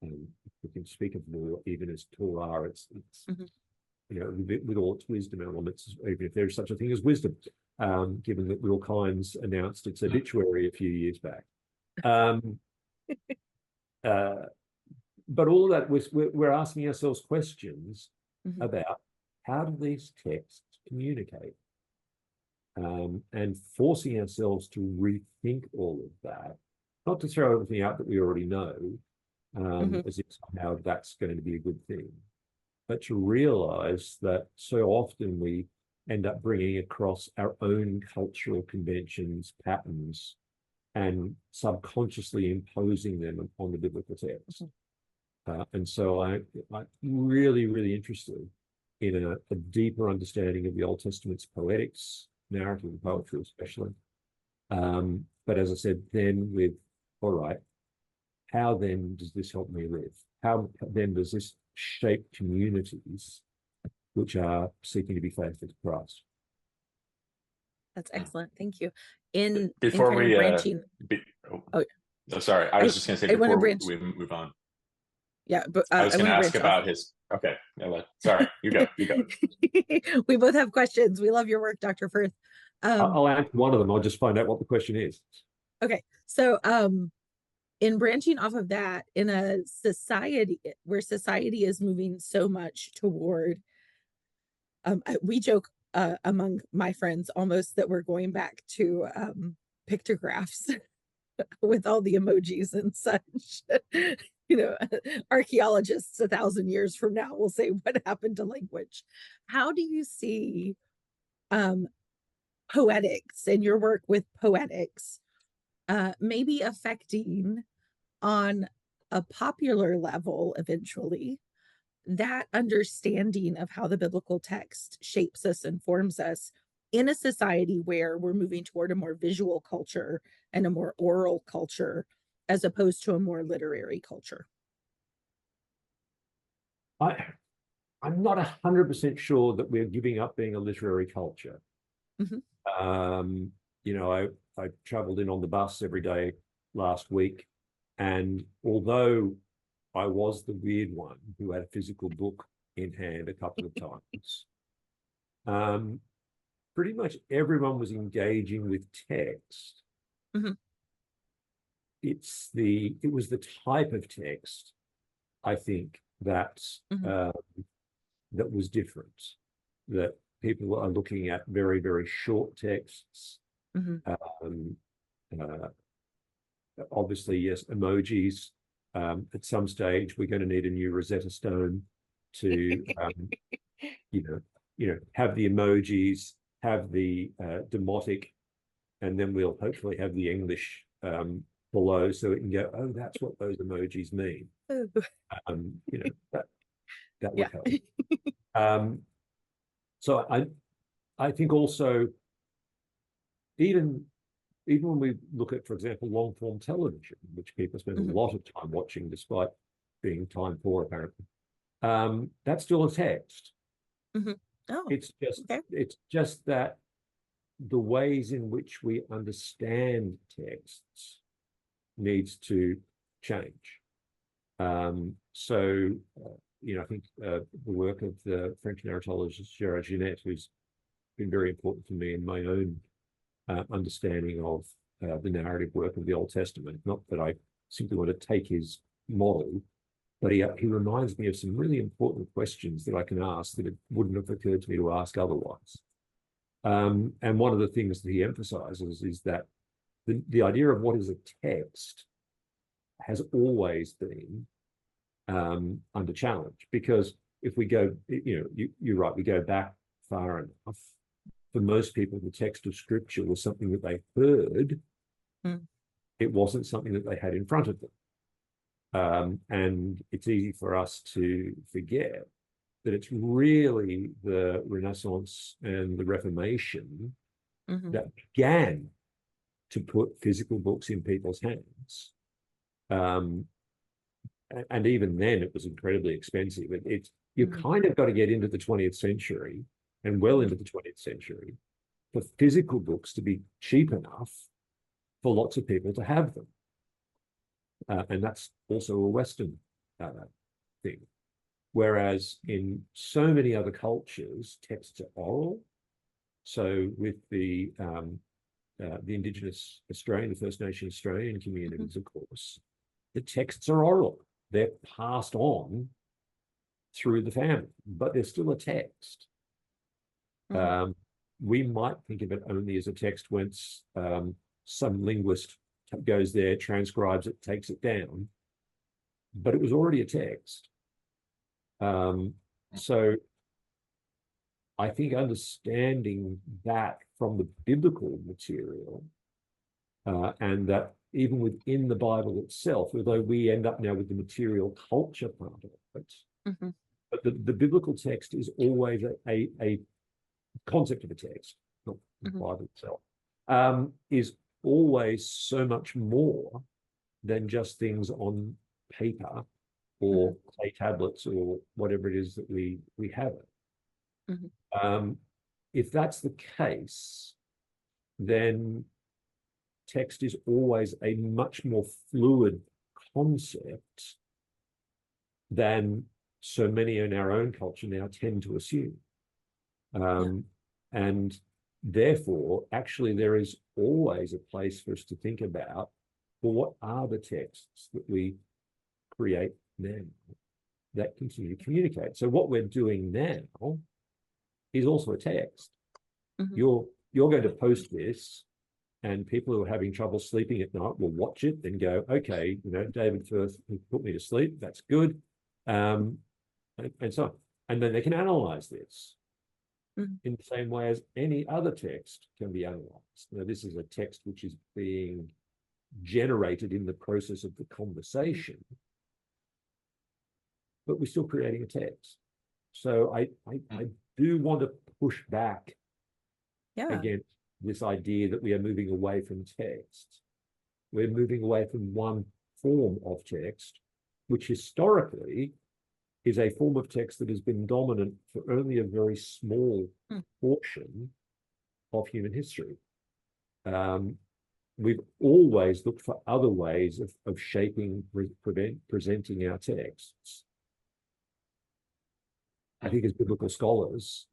we can speak of law even as Torah, it's with all its wisdom elements, even if there is such a thing as wisdom, given that Will Kynes announced its obituary a few years back. But all of that, we're asking ourselves questions about how do these texts communicate, and forcing ourselves to rethink all of that, not to throw everything out that we already know, as if somehow that's going to be a good thing, but to realize that so often we end up bringing across our own cultural conventions, patterns, and subconsciously imposing them on the biblical text. And so I'm really, really interested in a deeper understanding of the Old Testament's poetics, narrative and poetry especially. But as I said, then with, all right, how then does this help me live? How then does this shape communities which are seeking to be faithful to Christ? That's excellent. Thank you. Before kind of we branching. Sorry, I was just going to say I want to before branch. we move on. Yeah, but I was I going want to to ask branch off. about his. Okay, sorry, you go. We both have questions. We love your work, Dr. Firth. I'll answer one of them. I'll just find out what the question is. Okay, so in branching off of that, in a society where society is moving so much toward, we joke among my friends almost that we're going back to pictographs with all the emojis and such. Archaeologists 1,000 years from now will say, what happened to language? How do you see poetics and your work with poetics maybe affecting on a popular level eventually that understanding of how the biblical text shapes us and forms us in a society where we're moving toward a more visual culture and a more oral culture as opposed to a more literary culture? I'm not 100% sure that we're giving up being a literary culture. I traveled in on the bus every day last week, and although I was the weird one who had a physical book in hand a couple of times, pretty much everyone was engaging with text. It was the type of text, I think, that that was different. That people are looking at very, very short texts. Obviously, yes, emojis. At some stage, we're going to need a new Rosetta Stone to, have the emojis, have the demotic, and then we'll hopefully have the English below, so it can go, oh, that's what those emojis mean. That would help. So I think also, even when we look at, for example, long-form television, which people spend a lot of time watching despite being time poor, apparently, that's still a text. Oh, it's just that the ways in which we understand texts needs to change. I think the work of the French narratologist Gerard Ginet, who's been very important for me in my own understanding of the narrative work of the Old Testament. Not that I simply want to take his model, but he reminds me of some really important questions that I can ask that it wouldn't have occurred to me to ask otherwise. And one of the things that he emphasizes is that the idea of what is a text has always been under challenge, because if we go, you're right, we go back far enough. For most people, the text of Scripture was something that they heard. It wasn't something that they had in front of them. And it's easy for us to forget that it's really the Renaissance and the Reformation that began to put physical books in people's hands. And even then, it was incredibly expensive. You kind of got to get into the 20th century and well into the 20th century for physical books to be cheap enough for lots of people to have them. And that's also a Western thing. Whereas in so many other cultures, texts are oral. So with the Indigenous Australian, the First Nation Australian communities, of course, the texts are oral. They're passed on through the family, but they're still a text. We might think of it only as a text once some linguist goes there, transcribes it, takes it down, but it was already a text. So I think understanding that from the biblical material, and that even within the Bible itself, although we end up now with the material culture part of it, but the biblical text is always a concept of a text, not the Bible itself, is always so much more than just things on paper or clay tablets or whatever it is that we have it. If that's the case, then text is always a much more fluid concept than so many in our own culture now tend to assume. And therefore, actually, there is always a place for us to think about, well, what are the texts that we create now that continue to communicate? So what we're doing now is also a text. You're going to post this, and people who are having trouble sleeping at night will watch it and go, okay, David Firth put me to sleep. That's good. And so on. And then they can analyze this in the same way as any other text can be analyzed. Now, this is a text which is being generated in the process of the conversation, but we're still creating a text. So I do want to push back against this idea that we are moving away from text. We're moving away from one form of text, which historically is a form of text that has been dominant for only a very small portion of human history. We've always looked for other ways of shaping, presenting our texts. I think as biblical scholars,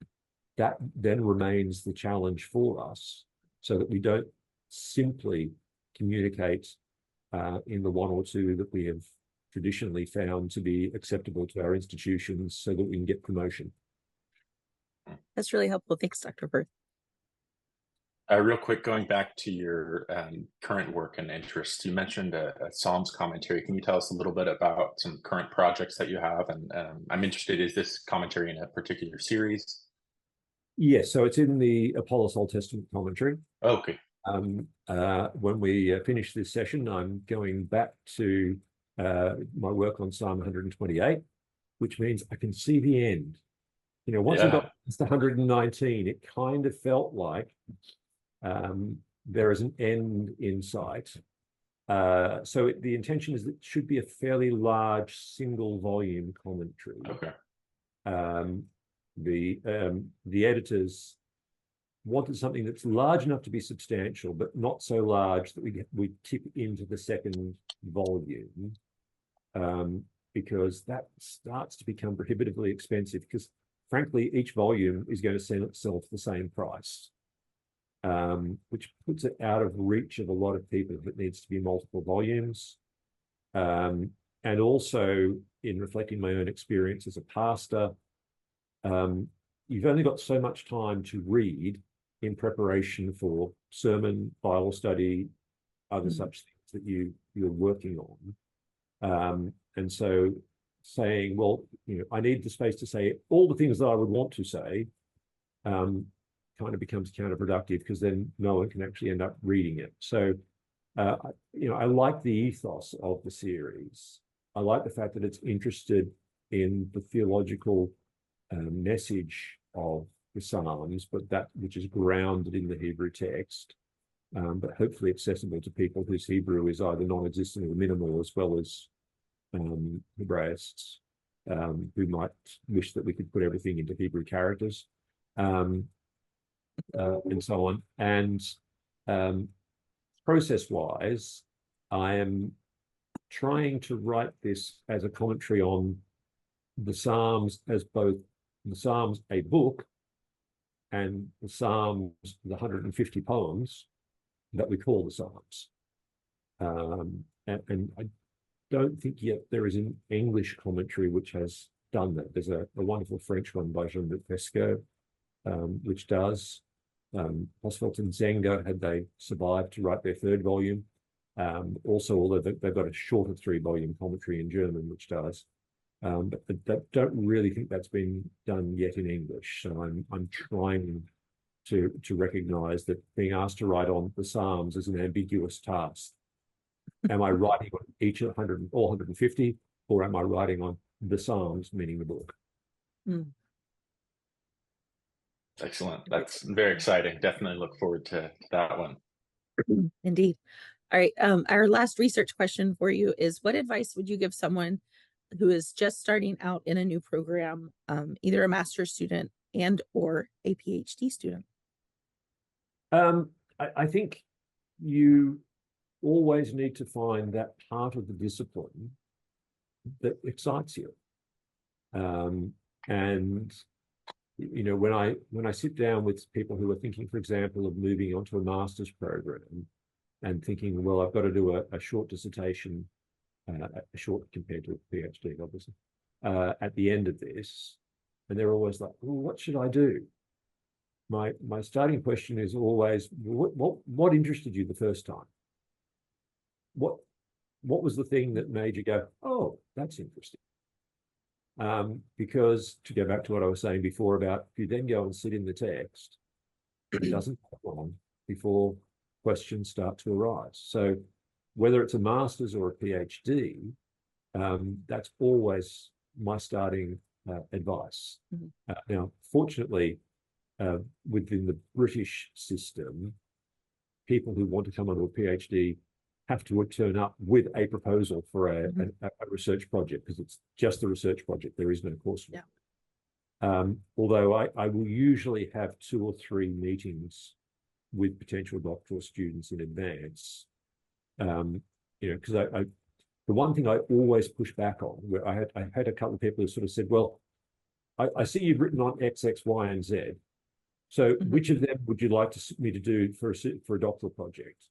that then remains the challenge for us, so that we don't simply communicate in the one or two that we have traditionally found to be acceptable to our institutions so that we can get promotion. That's really helpful. Thanks, Dr. Firth. Real quick, going back to your current work and interests, you mentioned a Psalms commentary. Can you tell us a little bit about some current projects that you have? And I'm interested, is this commentary in a particular series? Yes, so it's in the Apollos Old Testament commentary. Okay. When we finish this session, I'm going back to my work on Psalm 128, which means I can see the end. Once I got to 119, it kind of felt like there is an end in sight. So the intention is that it should be a fairly large single volume commentary. Okay. The editors wanted something that's large enough to be substantial, but not so large that we tip into the second volume, because that starts to become prohibitively expensive, because frankly, each volume is going to sell itself the same price, which puts it out of reach of a lot of people if it needs to be multiple volumes. And also, in reflecting my own experience as a pastor, you've only got so much time to read in preparation for sermon, Bible study, other such things that you're working on. And so saying, well, I need the space to say all the things that I would want to say, kind of becomes counterproductive, because then no one can actually end up reading it. So, I like the ethos of the series. I like the fact that it's interested in the theological message of the Psalms, but that which is grounded in the Hebrew text, but hopefully accessible to people whose Hebrew is either non-existent or minimal, as well as Hebraists who might wish that we could put everything into Hebrew characters, and so on. And process-wise, I am trying to write this as a commentary on the Psalms as both the Psalms a book and the Psalms, the 150 poems that we call the Psalms. And I don't think yet there is an English commentary which has done that. There's a wonderful French one by Jean-Luc Lescaut, which does. Oswald and Zenga, had they survived to write their third volume. Also, although they've got a shorter 3-volume commentary in German, which does. But I don't really think that's been done yet in English. So I'm trying to recognize that being asked to write on the Psalms is an ambiguous task. Am I writing on each 100 or 150, or am I writing on the Psalms, meaning the book? Mm. Excellent. That's very exciting. Definitely look forward to that one. Indeed. All right. Our last research question for you is, what advice would you give someone who is just starting out in a new program, either a master's student and or a PhD student? I think you always need to find that part of the discipline that excites you. And you know, when I sit down with people who are thinking, for example, of moving onto a master's program and thinking, well, I've got to do a short dissertation, a short compared to a PhD, obviously, at the end of this, and they're always like, well, what should I do? My starting question is always, what interested you the first time? What was the thing that made you go, oh, that's interesting? Because to go back to what I was saying before about if you then go and sit in the text, it doesn't take long before questions start to arise. So whether it's a master's or a PhD, that's always my starting advice. Mm-hmm. Now, fortunately, within the British system, people who want to come onto a PhD have to turn up with a proposal for a research project, because it's just a research project. There is no course. Yeah. Although I will usually have 2 or 3 meetings with potential doctoral students in advance. You know, because the one thing I always push back on, where I had a couple of people who sort of said, well, I see you've written on X, X, Y, and Z. So which of them would you like me to do for a doctoral project?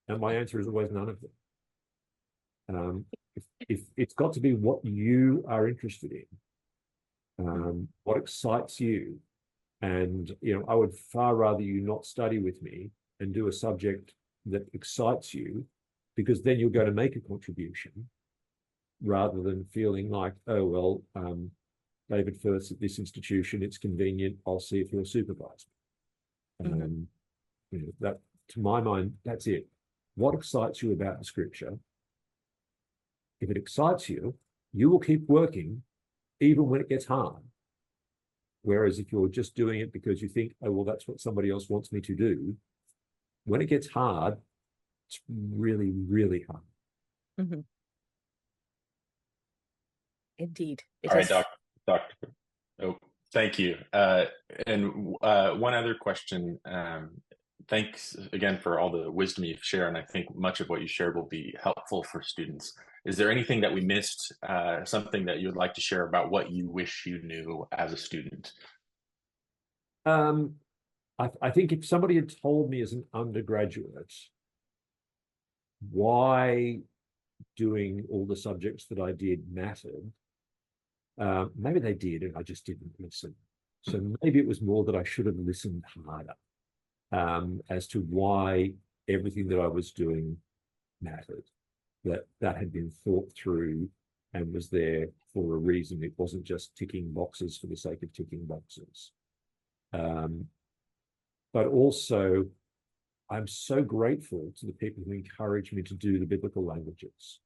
And my answer is always none of them. If it's got to be what you are interested in, what excites you, and you know, I would far rather you not study with me and do a subject that excites you, because then you're going to make a contribution, rather than feeling like, oh well, David Firth's at this institution, it's convenient, I'll see if he'll supervise me. You know, that, to my mind, that's it. What excites you about the scripture? If it excites you, you will keep working even when it gets hard. Whereas if you're just doing it because you think, oh, well, that's what somebody else wants me to do, when it gets hard, it's really, really hard. Indeed. All right, Doctor. Oh, thank you. And one other question. Thanks again for all the wisdom you've shared, and I think much of what you shared will be helpful for students. Is there anything that we missed, something that you'd like to share about what you wish you knew as a student? I think if somebody had told me as an undergraduate why doing all the subjects that I did mattered, maybe they did and I just didn't listen. So maybe it was more that I should have listened harder, as to why everything that I was doing mattered, that had been thought through and was there for a reason. It wasn't just ticking boxes for the sake of ticking boxes. But also, I'm so grateful to the people who encouraged me to do the biblical languages.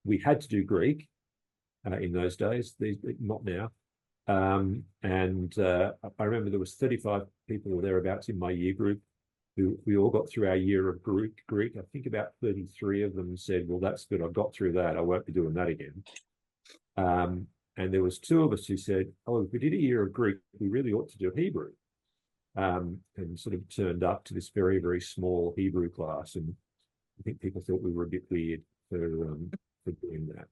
We had to do Greek in those days, not now. And I remember there was 35 people or thereabouts in my year group who we all got through our year of Greek. I think about 33 of them said, well, that's good, I got through that, I won't be doing that again. And there was 2 of us who said, oh, if we did a year of Greek, we really ought to do Hebrew. And sort of turned up to this very, very small Hebrew class. And I think people thought we were a bit weird for doing that.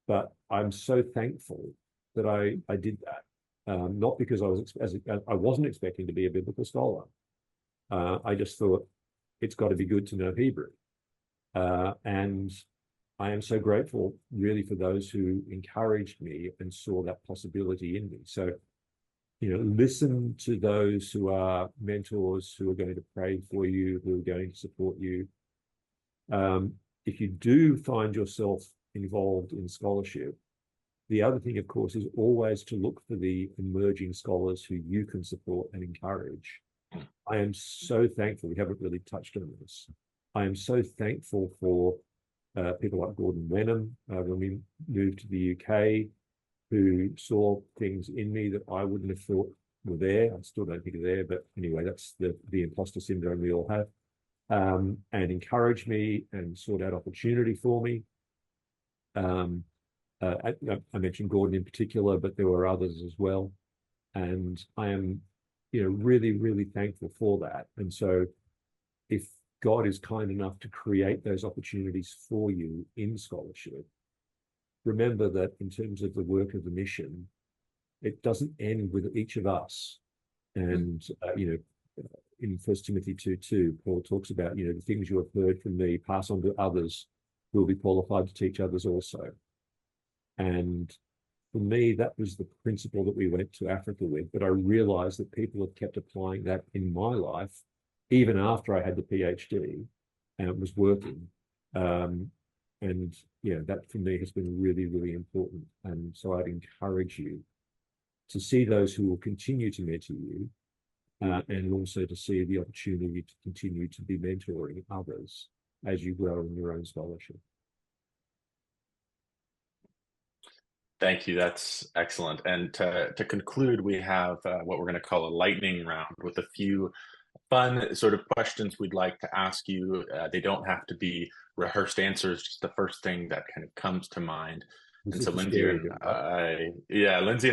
but I'm so thankful that I did that. Not because I wasn't expecting to be a biblical scholar. I just thought it's got to be good to know Hebrew. And I am so grateful really for those who encouraged me and saw that possibility in me. So, listen to those who are mentors, who are going to pray for you, who are going to support you. If you do find yourself involved in scholarship, the other thing, of course, is always to look for the emerging scholars who you can support and encourage. I am so thankful. We haven't really touched on this. I am so thankful for people like Gordon Wenham when we moved to the UK, who saw things in me that I wouldn't have thought were there. I still don't think are there, but anyway, that's the imposter syndrome we all have. And encouraged me and sought out opportunity for me. I mentioned Gordon in particular, but there were others as well. And I am, really, really thankful for that. And so if God is kind enough to create those opportunities for you in scholarship, remember that in terms of the work of the mission, it doesn't end with each of us. And, in 1 Timothy 2:2, Paul talks about, the things you have heard from me, pass on to others who will be qualified to teach others also. And for me, that was the principle that we went to Africa with. But I realized that people have kept applying that in my life, even after I had the PhD and it was working. And that for me has been really, really important. And so I'd encourage you to see those who will continue to mentor you, and also to see the opportunity to continue to be mentoring others as you grow in your own scholarship. Thank you. That's excellent. And to conclude, we have what we're going to call a lightning round with a few fun sort of questions we'd like to ask you. They don't have to be rehearsed answers, just the first thing that kind of comes to mind. And so Lindsay and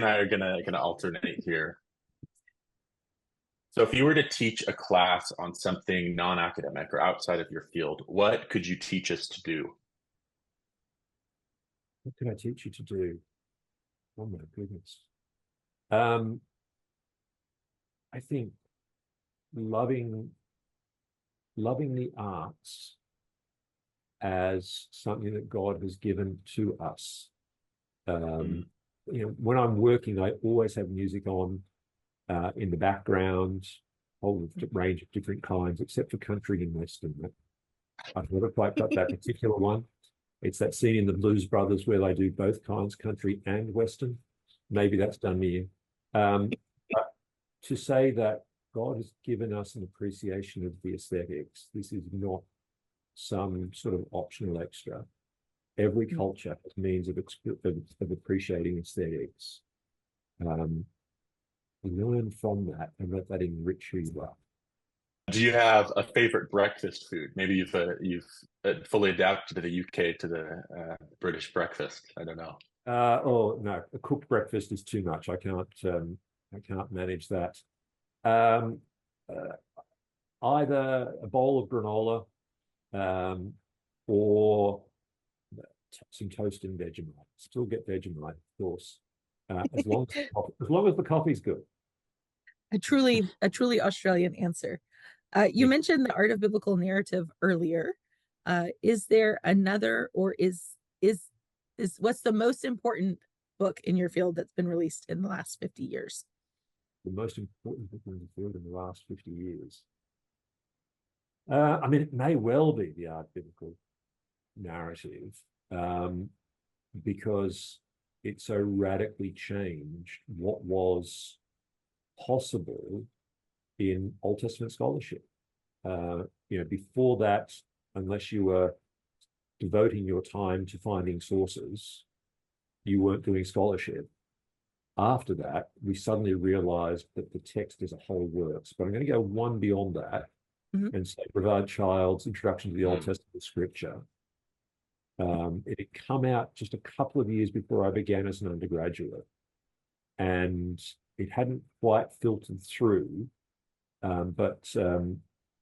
I are gonna alternate here. So if you were to teach a class on something non-academic or outside of your field, what could you teach us to do? What can I teach you to do? Oh my goodness. I think loving the arts as something that God has given to us. When I'm working, I always have music on in the background, a whole range of different kinds, except for country and western. I've never quite got that particular one. It's that scene in the Blues Brothers where they do both kinds, country and western. Maybe that's done me in. But to say that God has given us an appreciation of the aesthetics, this is not some sort of optional extra. Every culture has means of appreciating aesthetics. Learn from that and let that enrich who you are. Do you have a favorite breakfast food? Maybe you've fully adapted to the UK to the British breakfast. I don't know. Oh no, a cooked breakfast is too much. I can't manage that. Either a bowl of granola, or some toast and Vegemite. Still get Vegemite, of course, as long as the coffee's good. A truly Australian answer. You mentioned the art of biblical narrative earlier. Is there another, or is what's the most important book in your field that's been released in the last 50 years? The most important book in the field in the last 50 years. It may well be the art of biblical narrative, because it so radically changed what was possible in Old Testament scholarship. Before that, unless you were devoting your time to finding sources, you weren't doing scholarship. After that, we suddenly realized that the text as a whole works. But I'm going to go one beyond that and say Brevard Child's Introduction to the Old Testament Scripture. It had come out just a couple of years before I began as an undergraduate, and it hadn't quite filtered through, but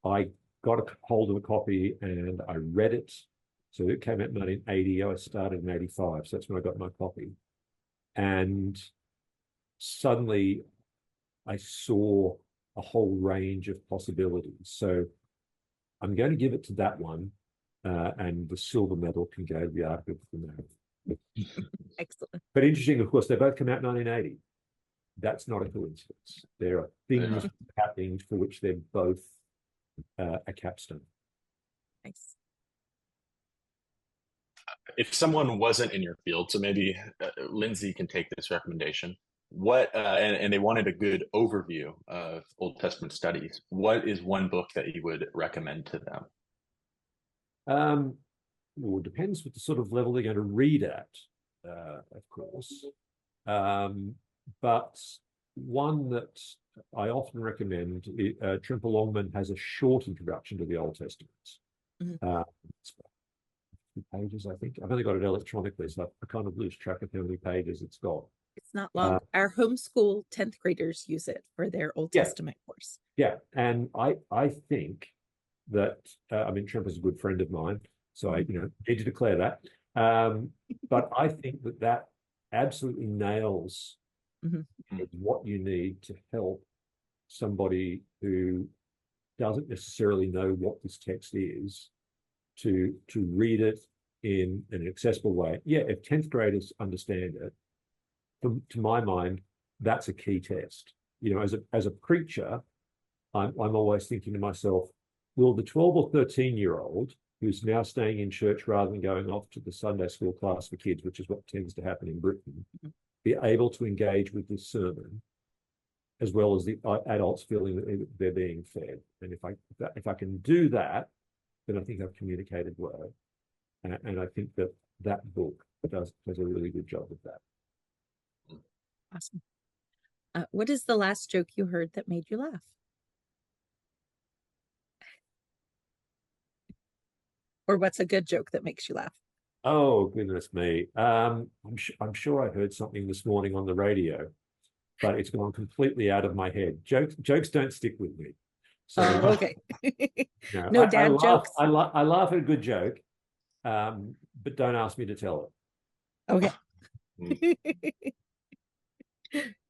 I got a hold of a copy and I read it, So it came out in 1980. I started in 85. So that's when I got my copy. And suddenly I saw a whole range of possibilities. So I'm going to give it to that one. And the silver medal can go to the article for that. Excellent. But interesting, of course, they both come out in 1980. That's not a coincidence. There are things happening for which they're both a capstone. Nice. If someone wasn't in your field, so maybe Lindsay can take this recommendation, what and they wanted a good overview of Old Testament studies, what is one book that you would recommend to them? Well, it depends what the sort of level they're going to read at, of course. But one that I often recommend, Trimple Longman has a short introduction to the Old Testament. It's about 50 pages, I think. I've only got it electronically, so I kind of lose track of how many pages it's got. It's not long. Our homeschool 10th graders use it for their Old Testament course. Yeah, and I think that, I mean, Trump is a good friend of mine, so I need to declare that. But I think that absolutely nails what you need to help somebody who doesn't necessarily know what this text is to read it in an accessible way. Yeah, if 10th graders understand it, to my mind, that's a key test. As a preacher, I'm always thinking to myself, will the 12 or 13-year-old who's now staying in church rather than going off to the Sunday school class for kids, which is what tends to happen in Britain, be able to engage with this sermon as well as the adults feeling that they're being fed? And if I can do that, then I think I've communicated well. And I think that book does a really good job of that. Awesome. What is the last joke you heard that made you laugh? Or what's a good joke that makes you laugh? Oh, goodness me. I'm sure I heard something this morning on the radio, but it's gone completely out of my head. Jokes don't stick with me. So, okay. No, dad jokes. I laugh at a good joke, but don't ask me to tell it. Okay.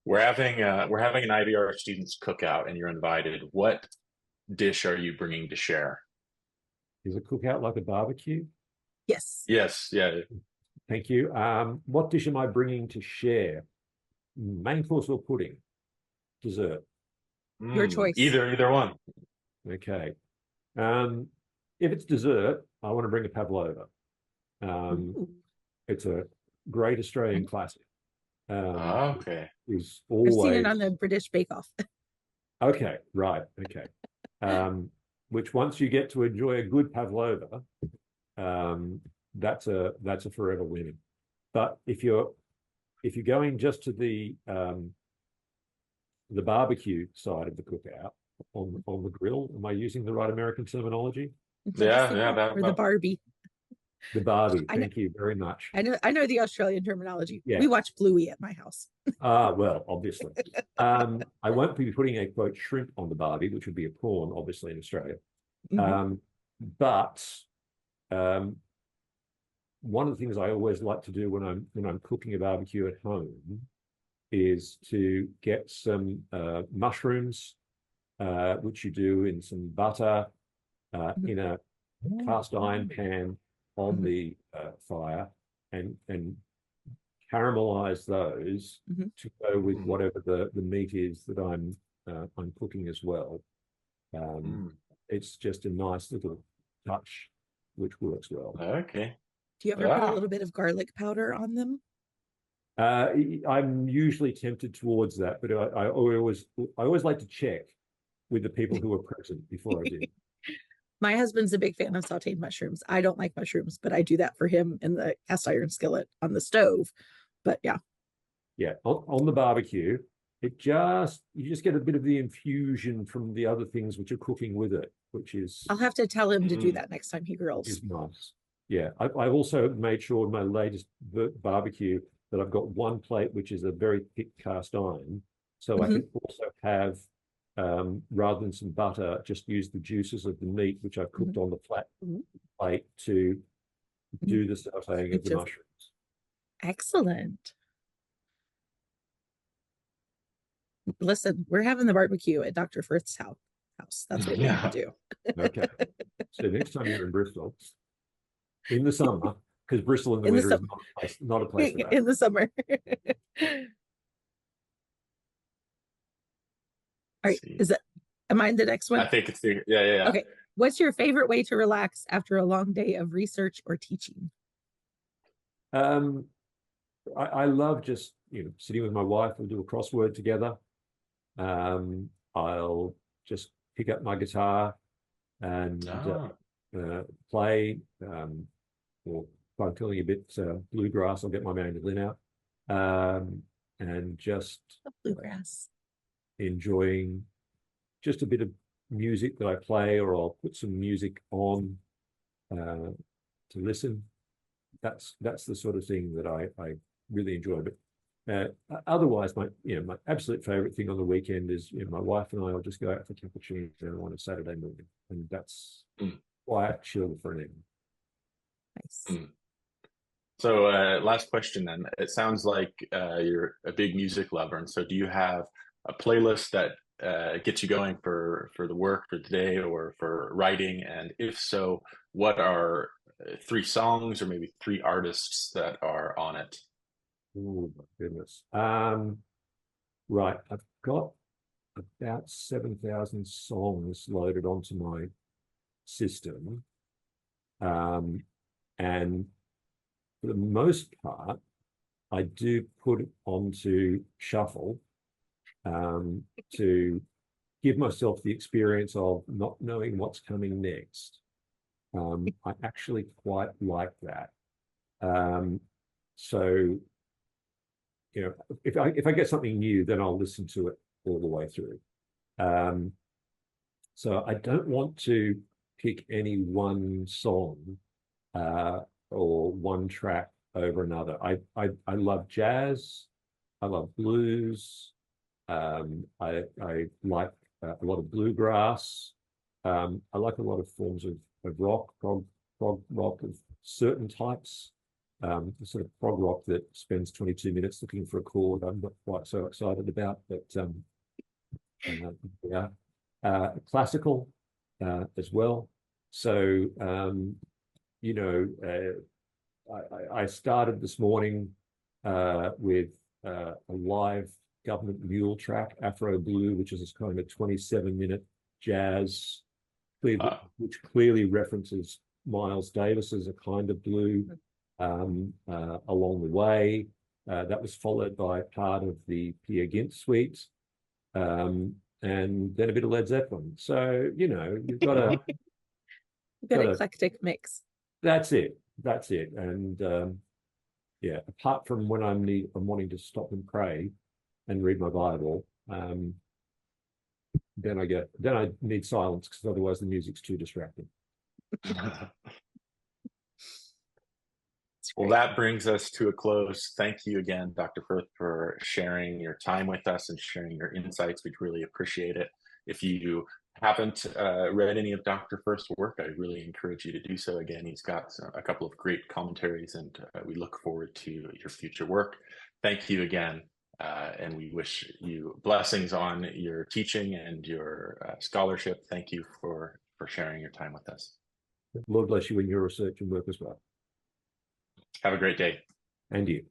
We're having an IBR students cookout, and you're invited. What dish are you bringing to share? Is a cookout like a barbecue? Yes. Yes. Yeah. Thank you. What dish am I bringing to share? Main course or pudding? Dessert? Your choice. Either one. Okay. If it's dessert, I want to bring a pavlova. It's a great Australian classic. Okay. Is always... I've seen it on the British Bake Off. Okay, right. Okay. Which once you get to enjoy a good pavlova, that's a forever winner. But if you're going just to the barbecue side of the cookout on the grill, am I using the right American terminology? Yeah, or the Barbie. The Barbie. Thank you very much. I know the Australian terminology. Yeah. We watch Bluey at my house. Well, obviously. I won't be putting a quote shrimp on the Barbie, which would be a prawn, obviously, in Australia. But one of the things I always like to do when I'm cooking a barbecue at home is to get some mushrooms, which you do in some butter, in a cast iron pan on the fire, and caramelize those to go with whatever the meat is that I'm cooking as well. It's just a nice little touch, which works well. Okay. Do you ever put a little bit of garlic powder on them? I'm usually tempted towards that, but I always like to check with the people who are present before I do. My husband's a big fan of sauteed mushrooms. I don't like mushrooms, but I do that for him in the cast iron skillet on the stove. But yeah. Yeah, on the barbecue, you just get a bit of the infusion from the other things which are cooking with it, which is... I'll have to tell him to do that next time he grills. Is nice. Yeah, I've also made sure in my latest barbecue that I've got one plate which is a very thick cast iron, so I can also have, rather than some butter, just use the juices of the meat which I've cooked on the flat plate to do the sauteing of the mushrooms. Excellent. Listen, we're having the barbecue at Dr. Firth's house. That's what we're gonna do. Okay. So next time you're in Bristol, in the summer, because Bristol in the winter is not a place for that. In the summer. All right, am I the next one? I think it's yeah. Okay. What's your favorite way to relax after a long day of research or teaching? I love just sitting with my wife. We'll do a crossword together. I'll just pick up my guitar and play. Or if I'm feeling a bit bluegrass, I'll get my mandolin out and just bluegrass. Enjoying just a bit of music that I play, or I'll put some music on to listen. That's the sort of thing that I really enjoy. But otherwise, my absolute favorite thing on the weekend is my wife and I will just go out for cappuccino on a Saturday morning, and that's quiet, chill for an evening. Nice. So last question then. It sounds like you're a big music lover, and so do you have a playlist that gets you going for the work for the day or for writing? And if so, what are 3 songs or maybe 3 artists that are on it? Oh my goodness. Right, I've got about 7,000 songs loaded onto my system, and for the most part, I do put it onto shuffle to give myself the experience of not knowing what's coming next. I actually quite like that. So, if I get something new, then I'll listen to it all the way through. So I don't want to pick any one song or one track over another. I love jazz. I love blues. I like a lot of bluegrass. I like a lot of forms of rock, prog rock of certain types. The sort of prog rock that spends 22 minutes looking for a chord, I'm not quite so excited about, but yeah. Classical as well. So I started this morning with a live government mule track, Afro Blue, which is kind of a 27-minute jazz, which clearly references Miles Davis as a kind of blue along the way. That was followed by part of the Peer Gynt suite, and then a bit of Led Zeppelin. So, you've got a eclectic mix. That's it. And yeah, apart from when I'm wanting to stop and pray and read my Bible, then I need silence, because otherwise the music's too distracting. Well, that brings us to a close. Thank you again, Dr. Firth, for sharing your time with us and sharing your insights. We'd really appreciate it. If you haven't read any of Dr. Firth's work, I really encourage you to do so. Again, he's got a couple of great commentaries, and we look forward to your future work. Thank you again, and we wish you blessings on your teaching and your scholarship. Thank you for sharing your time with us. Lord bless you in your research and work as well. Have a great day. And you.